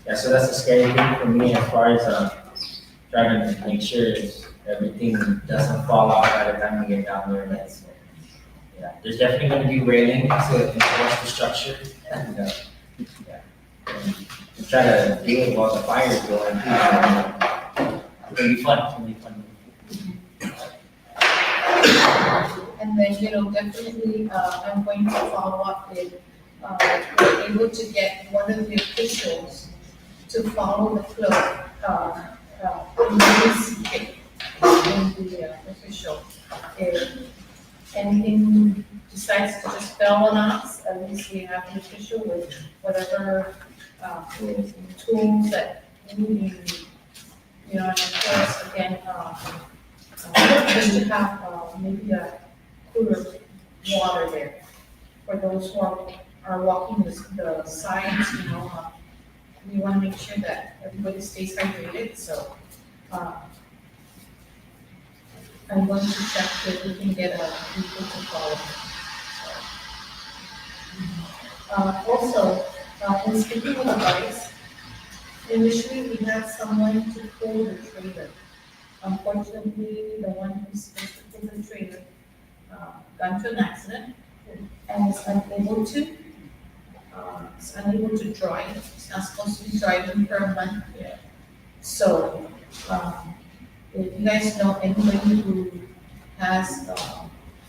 Yeah, so that's the scary thing for me as far as, trying to make sure everything doesn't fall off by the time we get down there. That's, yeah, there's definitely gonna be railing to enforce the structure and, yeah. And try to do it while the fire is going. It's gonna be fun, it's gonna be fun. and then, definitely, I'm going to follow up with, we're able to get one of the officials to follow the flow, in the official. If anything decides to just fail on us, at least we have an official with whatever, tools that we need. And of course, again, just to have, maybe a cooler water there for those who are walking the sides, we want to make sure that everybody stays hydrated, so, I'm going to check if we can get people to follow. Also, in speaking of advice, initially we had someone to pull the trailer. Unfortunately, the one who's supposed to pull the trailer, got into an accident and is unable to drive. It's not supposed to be driving for a month. Yeah. So, if you guys know anybody who has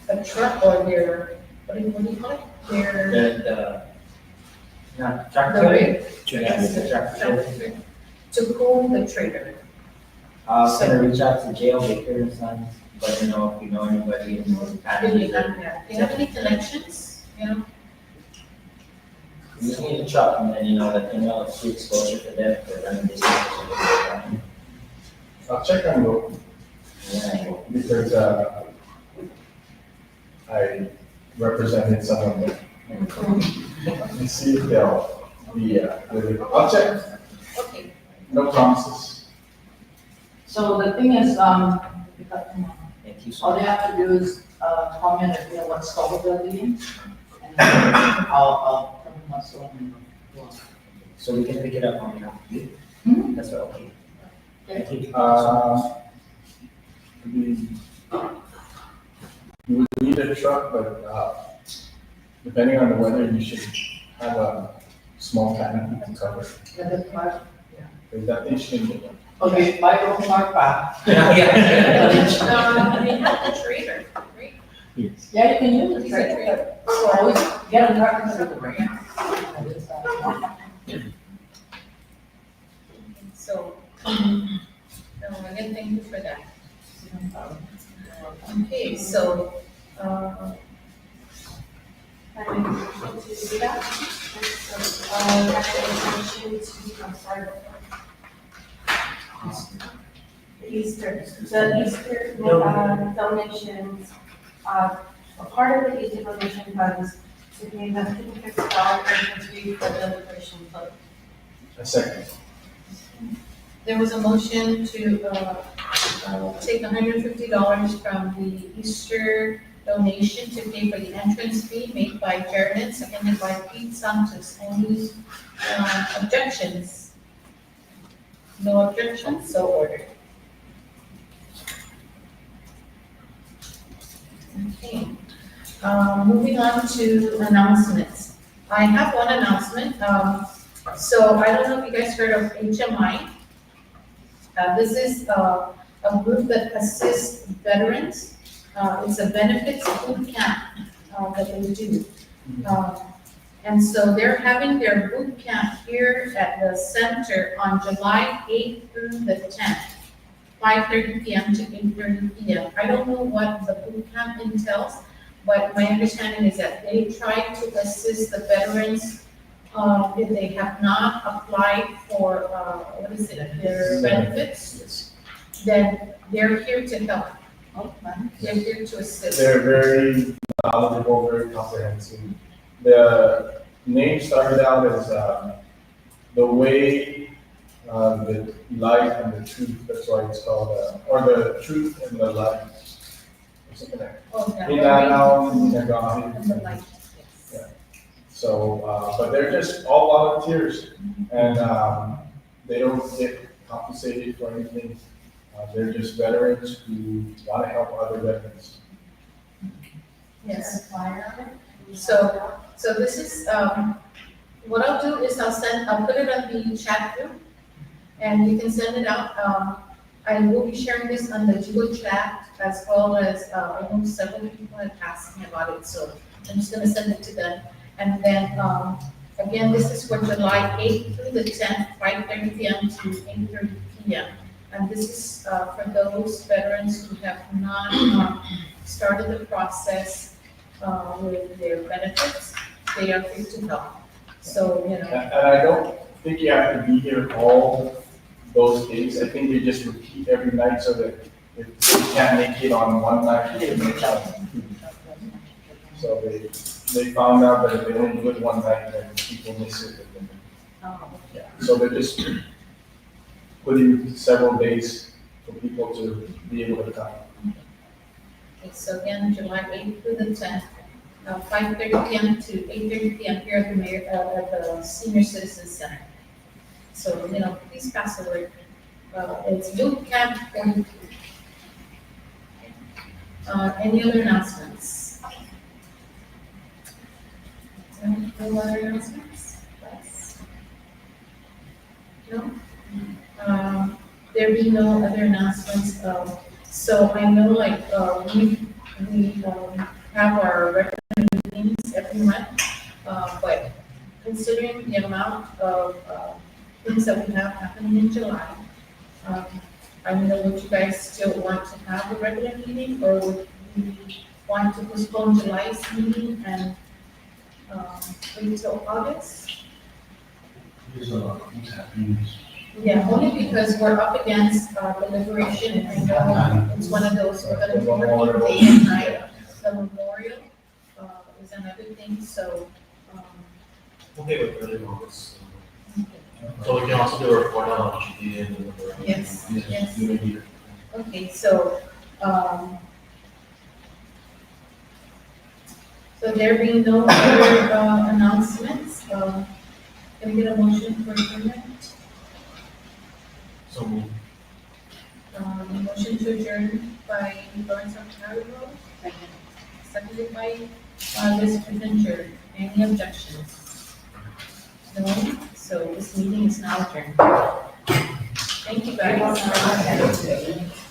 a truck or what do you call it? No, The tractor. rig. Yeah, the tractor. To pull the trailer. I was gonna reach out to Jail Baker and Sons, but if you know anybody in North Do you Canada. have any connections? We just need a truck and then, let them know it's free exposure for them for running business. I'll check on the, Yeah. because, I represented someone there. And see if they'll be, I'll check, Okay. no promises. So the thing is, Thank you so all much. they have to do is, comment if they know what store they're leaving. And I'll tell them what's going on. So we can pick it up on behalf of you? Mhm. That's okay. Thank you. You would need a truck, but, depending on the weather, you should have a small canopy to cover it. Yeah, that's right. Because that thing shouldn't get wet. Okay, buy your own car back. Yeah. They have the trailer, right? Yeah, you can use the Use the trailer. trailer. So always get a truck instead of the rain. So, again, thank you for that. Okay, so, I to do that. So, I motion to, I'm sorry. The Easter donations, a part of the Easter donation funds to pay the $50 entrance fee for the Liberation Club. A second. there was a motion to, take $150 from the Easter donation to pay for the entrance fee made by Jared, seconded by Pete Santos. Any, objections? No objections, so ordered. Okay, moving on to announcements. I have one announcement. So I don't know if you guys heard of HMI. This is a group that assists veterans. It's a benefits food camp that they do. And so they're having their boot camp here at the center on July 8th through the 10th, 5:30 PM to 8:30 PM. I don't know what the boot camp entails, but my understanding is that they try to assist the veterans if they have not applied for, what is it, their benefits, then they're here to help. They're here to assist. They're very knowledgeable, very comprehensive. The name started out as the way, the light and the truth. That's why it's called, or the truth and the light. Or something like Oh, that. yeah. Mindanao, And the light, yes. Yeah. So, but they're just all volunteers, and they don't get compensated for anything. They're just veterans who want to help other veterans. Yes. So this is, what I'll do is I'll put it on the chat group, and you can send it out. I will be sharing this on the Yigo chat, as well as, I know several people have asked me about it, so I'm just gonna send it to them. And then, again, this is for July 8th through the 10th, 5:30 PM to 8:30 PM. And this is, for those veterans who have not, started the process, with their benefits. They are free to help. So, you know, And I don't think you have to be here all those days. I think they just repeat every night so that if you can't make it on one night, you can make it on two. So they found out that if they only do it one night, then people miss it. Yeah. So they're just putting several days for people to be able to come. okay, so again, July 8th through the 10th, 5:30 PM to 8:30 PM here at the mayor, at the Senior Citizen Center. So, you know, please pass the word. It's boot camp 42. Any other announcements? No other announcements? Yes. No? There be no other announcements, so I know like, we have our regular meetings every month, but considering the amount of, things that we have happening in July, I don't know, would you guys still want to have a regular meeting, or would you want to postpone July's meeting and, wait till August? There's a lot of things happening. Yeah, only because we're up against, deliberation, I know it's one of those, we're gonna be working day and night. The memorial, is another thing, so, Okay, with early August. So we can also do a report on what you did and whatever. yes, yes. Maybe. Okay, so, so there being no other, announcements, can we get a motion for adjournment? So moved. Motion to adjourn by Lawrence Ontario, seconded by, Ms. Fincher. Any objections? No, so this meeting is now adjourned. Thank you guys.